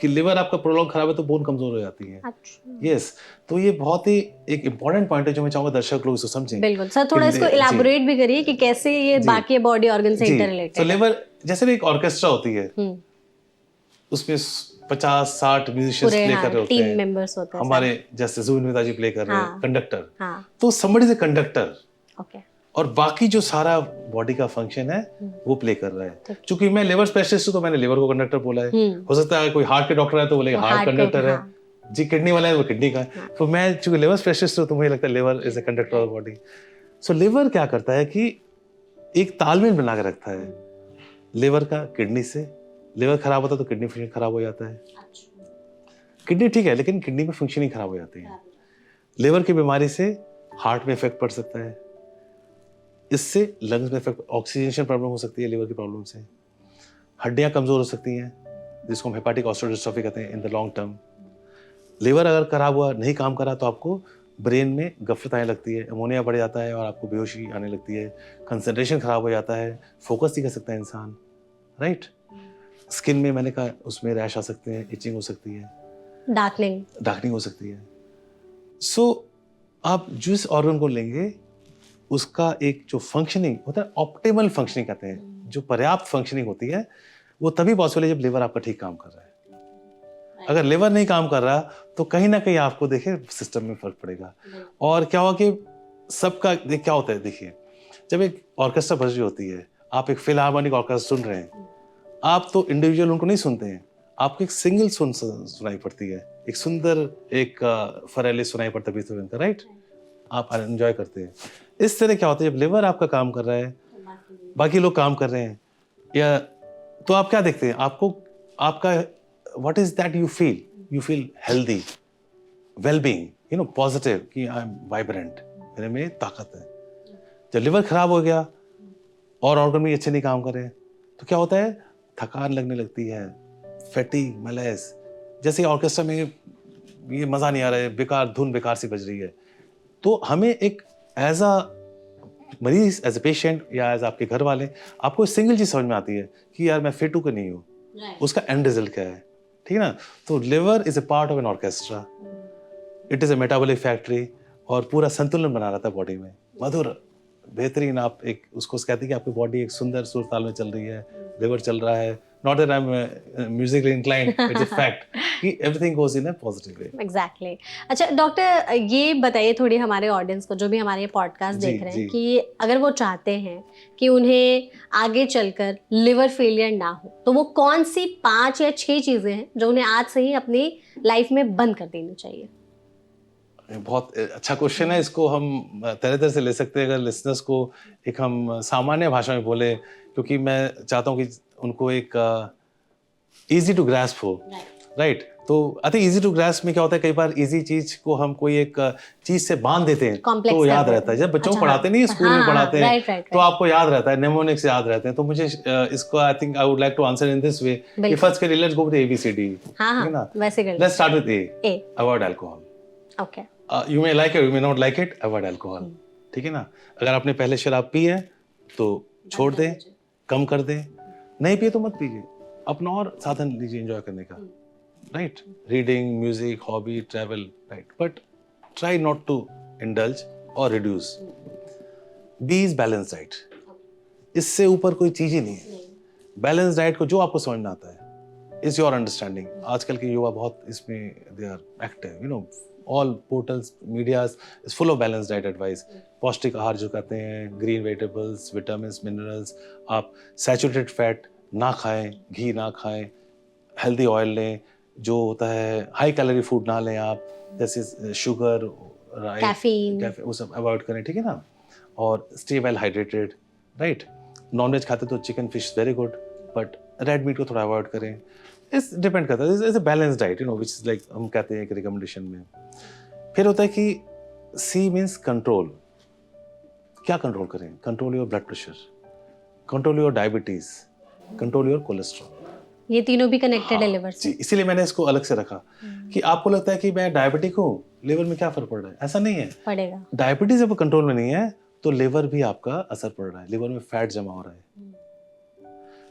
A: कि लिवर आपका प्रोलॉन्ग खराब है तो बोन कमजोर हो जाती है। अच्छा। यस, तो ये बहुत ही एक इम्पोर्टेंट पॉइंट है जो मैं चाहूंगा दर्शक लोग इसको समझें।
B: बिल्कुल सर, थोड़ा इसको इलैबोरेट भी करिए कि कैसे ये बाकी बॉडी ऑर्गन से इंटररिलेटेड है।
A: तो लिवर जैसे एक ऑर्केस्ट्रा होती है, उसमें 50-60 म्यूजिशियंस प्ले कर रहे होते हैं, टीम मेंबर्स होते हैं, हमारे जैसे जुबिन मिता जी प्ले कर रहे हैं, कंडक्टर, तो समबडी इज अ कंडक्टर, और बाकी जो सारा बॉडी का फंक्शन है वो प्ले कर रहा है। चूंकि मैं लिवर स्पेशलिस्ट हूँ तो मैंने लिवर को कंडक्टर बोला है। हो सकता है कोई हार्ट के डॉक्टर है तो बोलेगा हार्ट कंडक्टर है, जी किडनी वाला है वो किडनी का है। तो मैं चूंकि लिवर स्पेशलिस्ट हूँ तो मुझे लगता है liver is a conductor of body. So liver क्या करता है कि एक तालमेल बना के रखता है लिवर का किडनी से। लिवर खराब होता है तो किडनी फंक्शन खराब हो जाता है। किडनी ठीक है लेकिन किडनी में फंक्शनिंग खराब हो जाती है। लिवर की बीमारी से हार्ट में इफेक्ट पड़ सकता है, इससे लंग्स में इफेक्ट, ऑक्सीजनेशन प्रॉब्लम हो सकती है लिवर की प्रॉब्लम से, हड्डियां कमजोर हो सकती हैं जिसको हम हेपाटिक ऑस्टियोडिस्ट्रॉफी कहते हैं in the long term. Liver अगर खराब हुआ, नहीं काम करा, तो आपको ब्रेन में गफलत आने लगती है, अमोनिया बढ़ जाता है और आपको बेहोशी आने लगती है, कंसंट्रेशन खराब हो जाता है, फोकस नहीं कर सकता है इंसान, राइट। स्किन में मैंने कहा उसमें रैश आ सकते हैं, इचिंग हो सकती है, डार्कनिंग हो सकती है। सो आप जिस ऑर्गन को लेंगे उसका एक जो फंक्शनिंग होता है, ऑप्टिमल फंक्शनिंग कहते हैं, जो पर्याप्त फंक्शनिंग होती है, वो तभी पॉसिबल है जब लिवर आपका ठीक काम कर रहा है। अगर लिवर नहीं काम कर रहा तो कहीं ना कहीं आपको देखिए सिस्टम में फर्क पड़ेगा। और क्या हुआ कि सबका क्या होता है, देखिए जब एक ऑर्केस्ट्रा बज रही होती है, आप एक फिलहार्मोनिक ऑर्केस्ट्रा सुन रहे हैं, आप तो इंडिविजुअल उनको नहीं सुनते हैं, आपको एक सिंगल सुनाई पड़ती है, एक सुंदर एक फरेले सुनाई पड़ता है बीथोवन का, राइट, आप एंजॉय करते हैं। इस तरह क्या होता है जब लिवर आपका काम कर रहा है, बाकी लोग काम कर रहे हैं, या तो आप क्या देखते हैं, आपको आपका what is that you feel healthy, well-being, positive, कि I am vibrant, मेरे में ताकत है। जब लिवर खराब हो गया और ऑर्गन भी अच्छे नहीं काम कर रहे हैं तो क्या होता है, थकान लगने लगती है, फैटिग, मलेस, जैसे ऑर्केस्ट्रा में ये मज़ा नहीं आ रहा है, धुन बेकार सी बज रही है। तो हमें एक एज अ मरीज, एज ए पेशेंट या एज आपके घर वाले, आपको सिंगल चीज़ समझ में आती है कि यार मैं फिट हूँ कि नहीं हूँ, उसका एंड रिजल्ट क्या है, ठीक है ना। तो liver is a part of an orchestra, it is a metabolic factory, और पूरा संतुलन बना रहता है बॉडी में, मधुर बेहतरीन। आप एक उसको कहते हैं कि आपकी बॉडी एक सुंदर सुर ताल में चल रही है, लिवर चल रहा है, not that I am musically inclined, it's a fact कि everything goes in a positive way.
B: Exactly. अच्छा डॉक्टर, ये बताइए थोड़ी हमारे ऑडियंस को, जो भी हमारे पॉडकास्ट देख रहे हैं, कि अगर वो चाहते हैं कि उन्हें आगे चलकर लिवर फेलियर ना हो, तो वो कौन सी 5 या 6 चीजें हैं जो उन्हें आज से ही अपनी लाइफ में बंद कर देनी चाहिए?
A: बहुत अच्छा क्वेश्चन है। इसको हम तरह तरह से ले सकते हैं। अगर लिसनर्स को एक हम सामान्य भाषा में बोले, क्योंकि मैं चाहता हूँ कि उनको एक इजी टू ग्रास्प हो, राइट। तो I think easy to grasp में क्या होता है, कई बार इजी चीज को हम कोई एक चीज से बांध देते हैं तो याद रहता है। जब बच्चों को पढ़ाते नहीं, स्कूल में पढ़ाते हैं, तो आपको याद रहता है, नेमोनिक्स याद रहते हैं। तो मुझे इसको I think I would like to answer in this way कि फर्स्ट के लिए लेट्स गो विद ABCD, ठीक है ना। Let's start with A, avoid alcohol.
B: Okay,
A: you may like it, you may not like it, avoid alcohol, ठीक है ना। अगर आपने पहले शराब पी है तो छोड़ दें, कम कर दें, नहीं पिए तो मत पीजिए, अपना और साधन लीजिए एंजॉय करने का, right. Reading, music, hobby, travel, right, but try not to indulge और reduce. B is balance diet, इससे ऊपर कोई चीज ही नहीं है। बैलेंस डाइट को जो आपको समझ में आता है इज योर अंडरस्टैंडिंग। आजकल के युवा बहुत इसमें they are active, all portals, medias is full of balanced diet advice. पौष्टिक आहार जो कहते हैं, ग्रीन वेजिटेबल्स, विटामिन्स, मिनरल्स, आप सैचुरेटेड फैट ना खाएं, घी ना खाएं, हेल्दी ऑयल लें, जो होता है हाई कैलोरी फूड ना लें आप, जैसे शुगर, कैफीन, वो सब अवॉइड करें, ठीक है ना। और stay well hydrated, right. Nonveg खाते तो chicken, fish very good, but red meat को थोड़ा अवॉइड करें। इस डिपेंड करता है, is a balance diet, which is like हम कहते हैं एक रिकमेंडेशन में। फिर होता है कि सी मीन्स कंट्रोल। क्या कंट्रोल करें? Control your blood pressure, control your diabetes, control your cholesterol.
B: ये तीनों भी कनेक्टेड है लिवर से।
A: इसीलिए मैंने इसको अलग से रखा कि आपको लगता है कि मैं डायबिटिक हूँ, लिवर में क्या फर्क पड़ रहा है, ऐसा नहीं है।
B: पड़ेगा।
A: डायबिटीज जब कंट्रोल में नहीं है तो लिवर भी आपका असर पड़ रहा है, लिवर में फैट जमा हो रहा है।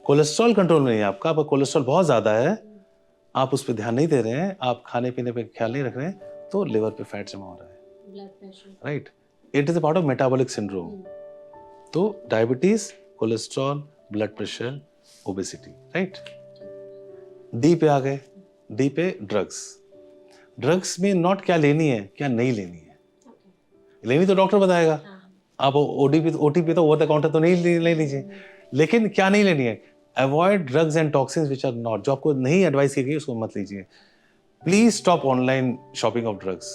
A: कोलेस्ट्रॉल कंट्रोल में नहीं है आपका कोलेस्ट्रॉल बहुत ज्यादा है, आप उस पर ध्यान नहीं दे रहे हैं, आप खाने पीने पे ख्याल नहीं रख रहे हैं, तो लिवर पे फैट जमा हो रहा है, blood pressure, right. It is a part of metabolic syndrome. तो diabetes, cholesterol, blood pressure, obesity, right. D पे आ गए। डी पे ड्रग्स। ड्रग्स में नॉट क्या लेनी है, क्या नहीं लेनी है। लेनी तो डॉक्टर बताएगा, आप ओटीपी तो ओवर द काउंटर तो नहीं ले लीजिए, लेकिन क्या नहीं लेनी है, avoid drugs and toxins which are not, जो आपको नहीं एडवाइस की गई उसको मत लीजिए। Please stop online shopping of drugs.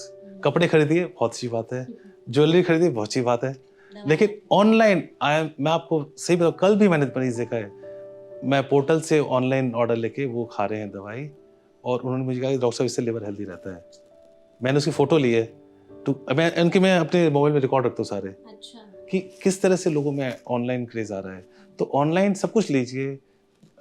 A: कपड़े खरीदिए, बहुत अच्छी बात है, ज्वेलरी खरीदिए, बहुत अच्छी बात है, लेकिन ऑनलाइन मैं आपको सही बताऊं, कल भी मैंने मरीज देखा है, मैं पोर्टल से ऑनलाइन ऑर्डर लेके वो खा रहे हैं दवाई, और उन्होंने मुझे कहा कि डॉक्टर साहब इससे लिवर हेल्दी रहता है। मैंने उसकी फोटो ली है, तो मैं अपने मोबाइल में रिकॉर्ड रखता हूँ सारे, कि किस तरह से लोगों में ऑनलाइन क्रेज आ रहा है। तो ऑनलाइन सब कुछ लीजिए,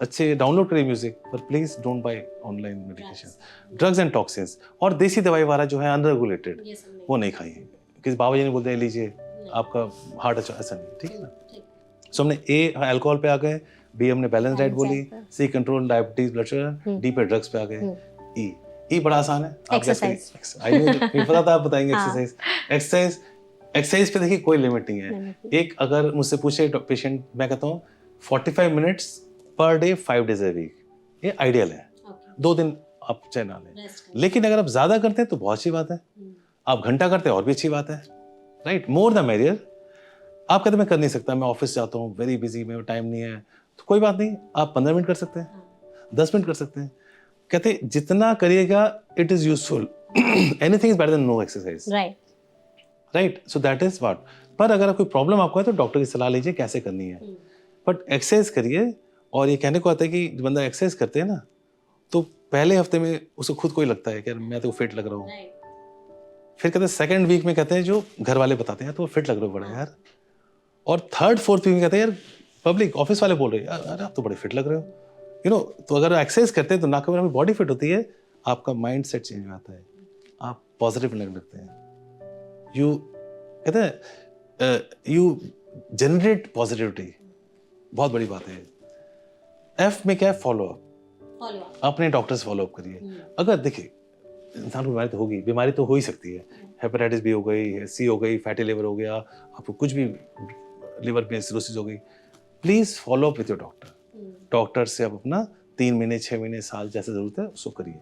A: अच्छे डाउनलोड करिए म्यूजिक, पर please don't by online medication. Drugs and toxins और देसी दवाई वाला जो है अनरेगुलेटेड, वो नहीं खाइए। किसी बाबा जी ने बोलते हैं लीजिए आपका हार्ट अच्छा, ऐसा नहीं, ठीक है ना। सो हमने ए अल्कोहल पे आ गए, बी हमने बैलेंस डाइट बोली, C control diabetes blood sugar, D पे ड्रग्स पे आ गए। ई बड़ा आसान है,
B: एक्सरसाइज।
A: पता था आप बताएंगे। एक्सरसाइज पे देखिए कोई लिमिट नहीं है। एक अगर मुझसे पूछे पेशेंट, मैं कहता हूँ 45 minutes per day 5 days a week, ये आइडियल है। 2 दिन आप चाहे ना लें, लेकिन अगर आप ज्यादा करते हैं तो बहुत अच्छी बात है। आप घंटा करते हैं और भी अच्छी बात है, राइट, मोर द मेरियर। आप कहते मैं कर नहीं सकता, मैं ऑफिस जाता हूँ, वेरी बिजी, मेरे टाइम नहीं है, तो कोई बात नहीं, आप 15 मिनट कर सकते हैं, 10 मिनट कर सकते हैं। कहते जितना करिएगा it is useful, anything is better than no exercise, right. So that is what. पर अगर कोई प्रॉब्लम आपको है तो डॉक्टर की सलाह लीजिए कैसे करनी है, बट एक्सरसाइज करिए। और ये कहने को आता है कि बंदा एक्सरसाइज करते हैं ना, तो पहले हफ्ते में उसको खुद को ही लगता है कि मैं तो फिट लग रहा हूँ, फिर कहते हैं सेकंड वीक में कहते हैं, जो घर वाले बताते हैं तो फिट लग रहे हो बड़ा यार, और थर्ड फोर्थ वीक में कहते हैं यार पब्लिक ऑफिस वाले बोल रहे हैं यार आप तो बड़े फिट लग रहे हो, यू नो। तो अगर एक्सरसाइज करते हैं तो ना केवल आपकी बॉडी फिट होती है, आपका माइंड सेट चेंज हो जाता है, आप पॉजिटिव लगने लगते हैं, यू कहते हैं यू जनरेट पॉजिटिविटी, बहुत बड़ी बात है। एफ में क्या है, फॉलो अप, अपने डॉक्टर से फॉलो अप करिए। अगर देखिए इंसान को बीमारी तो होगी, बीमारी तो हो ही सकती है, हेपेटाइटिस बी हो गई, सी हो गई, फैटी लिवर हो गया, आपको कुछ भी लिवर में सिरोसिस हो गई, please follow up with your doctor. Doctor से आप अपना 3 महीने 6 महीने साल जैसे जरूरत है उसको करिए।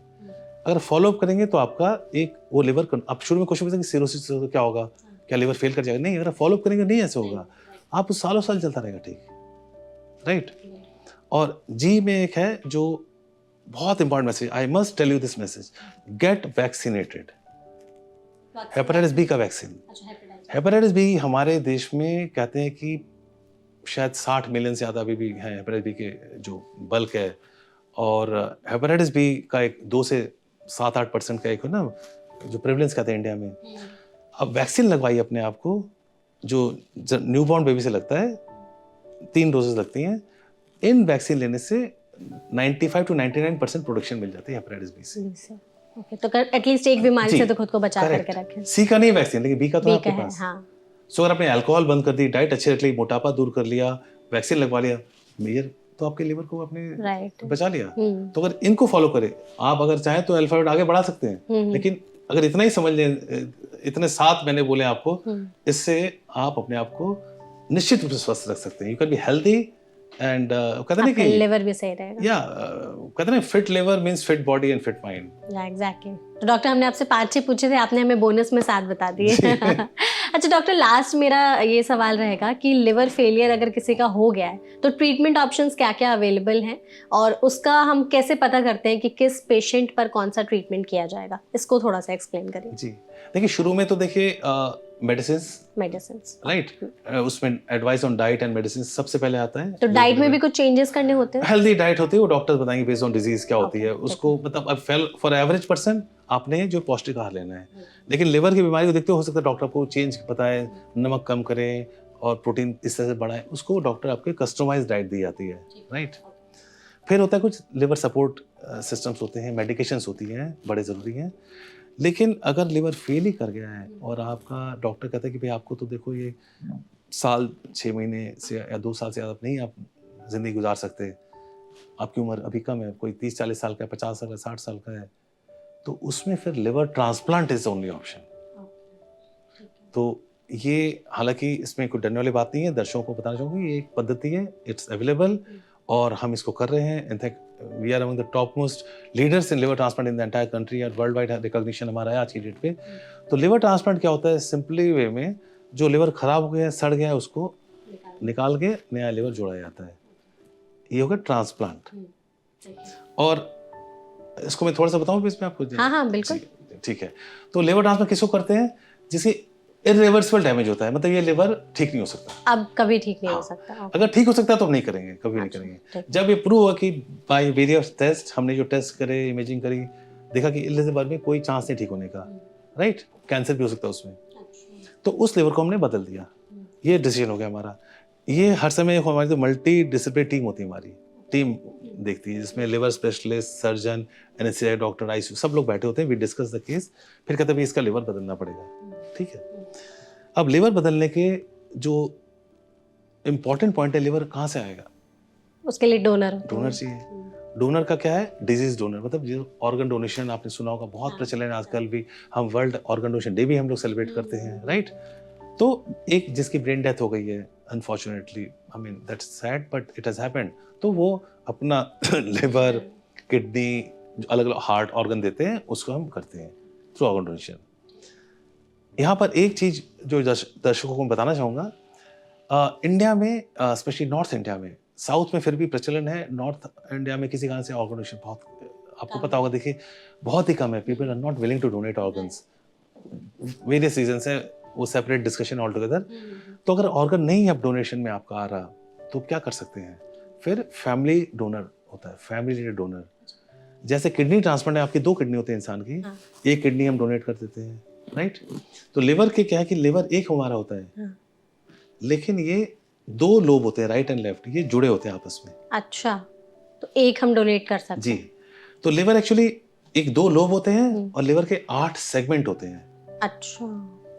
A: अगर फॉलो अप करेंगे तो आपका एक वो लिवर, आप शुरू में क्वेश्चन पूछेंगे सिरोसिस तो क्या होगा, क्या लिवर फेल कर जाएगा, नहीं, अगर फॉलो अप करेंगे नहीं ऐसे होगा, आप सालों साल चलता रहेगा, ठीक, राइट। और जी में एक है जो बहुत important message, I must tell you this message, get vaccinated. Hepatitis B का वैक्सीन, हेपेटाइटिस बी हमारे देश में कहते हैं कि शायद 60 मिलियन से ज़्यादा अभी भी हैं हेपेटाइटिस बी के जो बल्क है, और हेपेटाइटिस बी का एक 2 से 7-8% का एक है ना जो प्रेवलेंस कहते हैं इंडिया में। अब वैक्सीन लगवाइए अपने आप को, जो न्यूबॉर्न बेबी से लगता है, 3 डोजेस लगती हैं। इन वैक्सीन लेने से 95 to 99% प्रोटेक्शन मिल जाती है हेपेटाइटिस बी से।
B: ओके, तो एटलीस्ट एक बीमारी से तो खुद को बचा करके रखें।
A: सी का नहीं वैक्सीन, लेकिन बी का तो आपके पास।
B: हाँ।
A: सो अगर आपने अल्कोहल बंद कर दी, डाइट अच्छी रख ली, मोटापा दूर कर लिया, वैक्सीन लगवा लिया, मेजर तो आपके लिवर को आपने बचा लिया। तो अगर इनको फॉलो करें, आप अगर चाहें तो अल्फाबेट आगे बढ़ा सकते हैं, लेकिन अगर इतना ही समझ लें, इतने 7 मैंने बोले आपको, इससे आप अपने आप को निश्चित रूप से स्वस्थ रख सकते हैं। You can be healthy and कहते हैं कि
B: लिवर भी सही रहेगा।
A: या कहते हैं fit liver means fit body and fit mind.
B: या एग्जैक्टली। तो डॉक्टर हमने आपसे 5-6 पूछे थे, आपने हमें बोनस में 7 बता दिए। अच्छा डॉक्टर, लास्ट मेरा ये सवाल रहेगा कि लिवर फेलियर अगर किसी का हो गया है तो ट्रीटमेंट ऑप्शंस क्या क्या अवेलेबल हैं, और उसका हम कैसे पता करते हैं कि किस पेशेंट पर कौन सा ट्रीटमेंट किया जाएगा, इसको थोड़ा सा एक्सप्लेन करिए।
A: जी देखिए, शुरू में तो देखिए मेडिसिन, राइट, उसमें advice on diet and medicine सबसे पहले आता है।
B: तो डाइट में भी कुछ चेंजेस करने होते हैं?
A: हेल्दी डाइट होती है, वो डॉक्टर्स बताएंगे बेस्ड ऑन डिजीज क्या होती है उसको, मतलब अब फॉर एवरेज पर्सन आपने जो पौष्टिक आहार लेना है, लेकिन लिवर की बीमारी को देखते हो सकता है डॉक्टर आपको चेंज बताए, नमक कम करें और प्रोटीन इस तरह से बढ़ाएं, उसको डॉक्टर आपके कस्टमाइज्ड डाइट दी जाती है, राइट। फिर होता है कुछ लिवर सपोर्ट सिस्टम्स होते हैं, मेडिकेशंस होती हैं, बड़े ज़रूरी हैं। लेकिन अगर लिवर फेल ही कर गया है और आपका डॉक्टर कहता है कि भाई आपको तो देखो ये साल 6 महीने से या 2 साल से ज़्यादा नहीं आप ज़िंदगी गुजार सकते, आपकी उम्र अभी कम है, कोई 30-40 साल का है, 50 साल का, 60 साल का है, तो उसमें फिर liver transplant is only option. तो ये हालांकि इसमें कोई डरने वाली बात नहीं है, दर्शकों को बताना चाहूँगी ये एक पद्धति है, इट्स अवेलेबल और हम इसको कर रहे हैं। In fact we are among the top most leaders in liver transplant in the entire country, और वर्ल्ड वाइड रिकॉग्निशन हमारा है आज की डेट पे। तो लिवर ट्रांसप्लांट क्या होता है, सिंपली वे में जो लिवर खराब हो गया है, सड़ गया है, उसको निकाल के नया लिवर जोड़ा जाता है, ये होगा ट्रांसप्लांट। और इसको मैं थोड़ा सा बताऊं इसमें आपको?
B: हाँ बिल्कुल,
A: ठीक है। तो लिवर ट्रांसप्लांट किसको करते हैं? जिसे इरिवर्सिबल डैमेज होता है, मतलब ये लिवर ठीक नहीं हो सकता, अब कभी ठीक नहीं हो सकता। अगर ठीक हो सकता है तो हम नहीं करेंगे, कभी नहीं करेंगे। जब ये प्रूव हुआ कि बाय वेरियस टेस्ट, हमने जो टेस्ट करे, इमेजिंग करी, देखा कि इस लिवर में कोई चांस नहीं ठीक होने का, राइट, कैंसर भी हो सकता है उसमें, तो उस लिवर को हमने बदल दिया। ये डिसीजन हो गया हमारा। ये हर समय हमारी तो मल्टी डिसिप्लिनरी टीम होती है हमारी, टीम देखती है जिसमें liver specialist, surgeon, anaesthesia doctor, ICU सब लोग बैठे होते हैं। वी डिस्कस द केस, फिर कहते हैं इसका लिवर बदलना पड़ेगा, ठीक है। अब लिवर बदलने के जो इम्पोर्टेंट पॉइंट है, लिवर कहाँ से आएगा?
B: उसके लिए डोनर
A: चाहिए। डोनर का क्या है? डिजीज डोनर, मतलब जो ऑर्गन डोनेशन आपने सुना होगा, बहुत प्रचलन है आजकल भी। हम वर्ल्ड ऑर्गन डोनेशन डे भी हम लोग सेलिब्रेट करते हैं, राइट। तो एक जिसकी ब्रेन डेथ हो गई है unfortunately, I mean that's sad but it has happened, तो वो अपना लिवर, किडनी, अलग अलग हार्ट ऑर्गन देते हैं, उसको हम करते हैं थ्रू ऑर्गन डोनेशन। यहाँ पर एक चीज जो दर्शकों को बताना चाहूँगा, इंडिया में स्पेशली नॉर्थ इंडिया में, साउथ में फिर भी प्रचलन है, नॉर्थ इंडिया में किसी कारण से ऑर्गन डोनेशन बहुत, आपको पता होगा, देखिए बहुत ही कम है। People are not willing to donate organs, various reasons है, वो सेपरेट डिस्कशन ऑल टुगेदर। तो अगर ऑर्गन नहीं अब डोनेशन में आपका आ रहा, तो क्या कर सकते हैं? फिर फैमिली डोनर होता है, फैमिली रिलेटेड डोनर। जैसे किडनी ट्रांसप्लांट है, आपकी 2 किडनी होते हैं इंसान की, एक किडनी हम डोनेट कर देते हैं, राइट। तो लिवर के क्या है कि लिवर एक हमारा होता है, लेकिन ये 2 लोब होते हैं, राइट एंड लेफ्ट, ये जुड़े होते हैं आपस में।
B: अच्छा, तो एक हम डोनेट कर सकते हैं
A: जी। तो लिवर एक्चुअली एक 2 लोब होते हैं और लिवर के 8 सेगमेंट होते हैं।
B: अच्छा,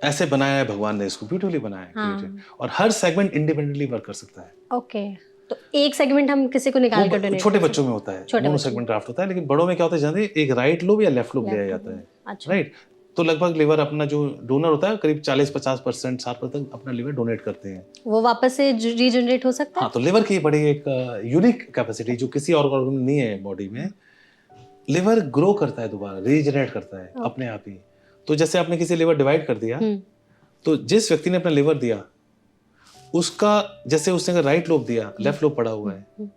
A: ऐसे बनाया है भगवान ने, इसको ब्यूटीफुली बनाया है, और हर सेगमेंट इंडिपेंडेंटली वर्क कर सकता है।
B: ओके, तो एक सेगमेंट हम किसी को निकाल कर डोनेट,
A: छोटे बच्चों में होता है, मोनो सेगमेंट ड्राफ्ट होता है, लेकिन बड़ों में क्या होता है, जनरली एक राइट लोब या लेफ्ट लोब लिया जाता है, राइट। तो लगभग लिवर अपना जो डोनर होता है करीब 40-50%, 60% अपना लिवर डोनेट करते हैं।
B: वो वापस से रीजनरेट हो सकता है।
A: हाँ, तो लिवर की बड़ी एक यूनिक कैपेसिटी जो किसी और ऑर्गन में नहीं है बॉडी में, लिवर ग्रो करता है, दोबारा रीजनरेट करता है अपने आप ही। तो जैसे आपने किसी लिवर डिवाइड कर दिया, तो जिस व्यक्ति ने अपना लिवर दिया, उसका जैसे उसने अगर राइट लोब दिया, लेफ्ट लोब पड़ा हुआ है,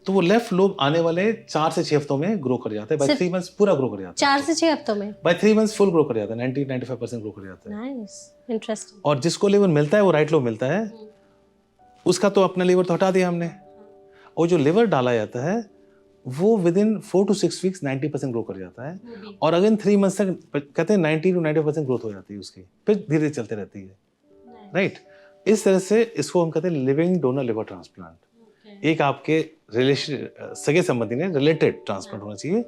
A: तो वो लेफ्ट लोब आने वाले 4 से 6 हफ्तों में ग्रो कर जाता है। बाय 3 मंथ्स पूरा ग्रो कर जाता है।
B: 4 से 6 हफ्तों में? बाय
A: 3 मंथ्स फुल ग्रो कर जाता है, 90-95% ग्रो कर जाता है।
B: Nice, interesting.
A: और जिसको लिवर मिलता है, वो राइट लोब मिलता है, उसका तो अपना लिवर तो हटा दिया हमने, और जो लिवर डाला जाता है वो with in 4 to 6 weeks 90% grow कर जाता है, और अगेन 3 मंथ्स तक कहते हैं 90 to 95% ग्रोथ हो जाती है उसकी, फिर धीरे धीरे चलते रहती है, राइट। इस तरह से इसको हम कहते हैं लिविंग डोनर लिवर ट्रांसप्लांट। एक आपके रिलेशन, सगे संबंधी ने रिलेटेड ट्रांसप्लांट होना चाहिए,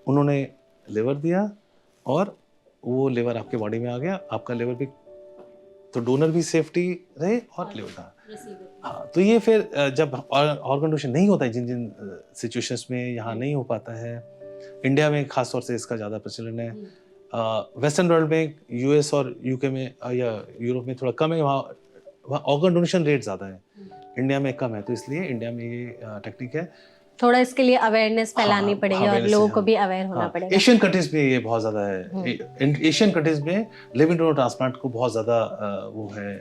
A: उन्होंने लिवर दिया और वो लिवर आपके बॉडी में आ गया, आपका लिवर भी, तो डोनर भी सेफ्टी रहे और लिवर का। हाँ, तो ये फिर जब ऑर्गन डोनेशन नहीं होता है, जिन जिन सिचुएशंस में यहाँ नहीं हो पाता है, इंडिया में खास तौर से इसका ज़्यादा प्रचलन है, वेस्टर्न वर्ल्ड में, यूएस और यूके में या यूरोप में थोड़ा कम है, वहाँ ऑर्गन डोनेशन रेट ज़्यादा है, इंडिया में कम है, तो इसलिए इंडिया में ये टेक्निक है।
B: थोड़ा इसके लिए अवेयरनेस फैलानी पड़ेगी और लोगों को भी अवेयर होना पड़ेगा।
A: एशियन कंट्रीज में ये बहुत ज्यादा है, एशियन कंट्रीज में लिविंग डोनर ट्रांसप्लांट को बहुत ज्यादा वो है।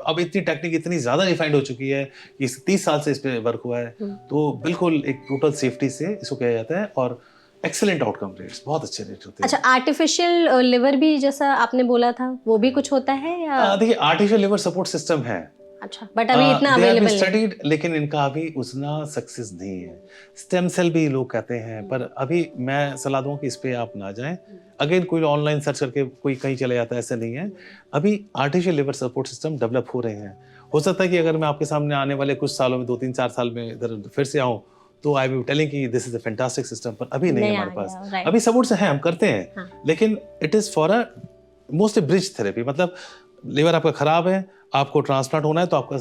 A: अब इतनी टेक्निक इतनी ज्यादा रिफाइंड हो चुकी है, इस 30 साल से इस पे वर्क हुआ है, तो बिल्कुल एक टोटल सेफ्टी से इसको किया जाता है और एक्सीलेंट आउटकम रेट्स, बहुत अच्छे रेट होते हैं।
B: अच्छा, आर्टिफिशियल लिवर भी जैसा आपने बोला था, वो भी कुछ होता है या?
A: देखिए, आर्टिफिशियल लिवर सपोर्ट सिस्टम है,
B: अच्छा, बट अभी इतना अवेलेबल नहीं
A: स्टडीड, लेकिन इनका अभी उतना सक्सेस नहीं है। स्टेम सेल भी लोग कहते हैं, पर अभी मैं सलाह दूं कि इस पे आप ना जाएं। अगेन कोई ऑनलाइन सर्च करके कोई कहीं चले जाता है, ऐसा नहीं है। अभी artificial liver support system develop हो रहे हैं। हो सकता है कि अगर मैं आपके सामने आने वाले कुछ सालों में 2-3-4 साल में इधर फिर से आऊँ, तो आई विल टेलिंग कि this is a fantastic system, पर अभी नहीं है हमारे पास। अभी सपोर्ट है, हम करते हैं, लेकिन it is for a mostly bridge therapy. मतलब लिवर आपका खराब है, आपको ट्रांसप्लांट होना है, तो आपका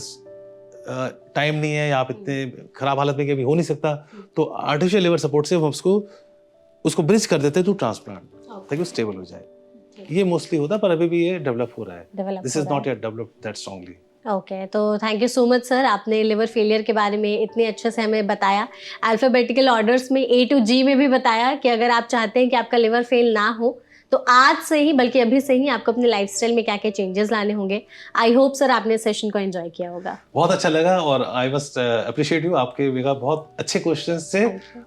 A: टाइम नहीं है या आप इतने खराब हालत में कभी हो नहीं सकता, तो आर्टिफिशियल लिवर सपोर्ट से हम उसको ब्रिज कर देते हैं टू ट्रांसप्लांट, ताकि वो स्टेबल हो जाए। ये मोस्टली होता है, पर अभी भी ये डेवलप हो रहा है। This is not yet developed that strongly.
B: Okay, तो thank you so much sir, आपने लिवर फेलियर के बारे में इतने अच्छे से हमें बताया, अल्फाबेटिकल ऑर्डर्स में A to G में भी बताया कि अगर आप चाहते हैं कि आपका लिवर फेल ना हो, तो आज से ही, बल्कि अभी से ही आपको अपने लाइफस्टाइल में क्या क्या चेंजेस लाने होंगे। आई होप सर आपने सेशन को एंजॉय किया होगा।
A: बहुत अच्छा लगा, और आई मस्ट अप्रिशिएट यू, आपके वेगा बहुत अच्छे क्वेश्चंस थे,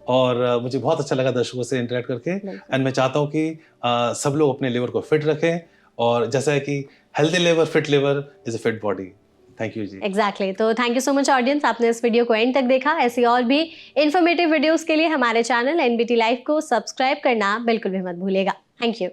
A: और मुझे बहुत अच्छा लगा दर्शकों से इंटरेक्ट करके। एंड मैं चाहता हूँ कि सब लोग अपने लिवर को फिट रखें, और जैसा है कि healthy liver, fit liver is a fit body. Thank you जी।
B: एग्जैक्टली, तो thank you so much audience, आपने इस वीडियो को एंड तक देखा। ऐसी और भी इन्फॉर्मेटिव वीडियोस के लिए हमारे चैनल NBT लाइव को सब्सक्राइब करना बिल्कुल भी मत भूलिएगा। Thank you.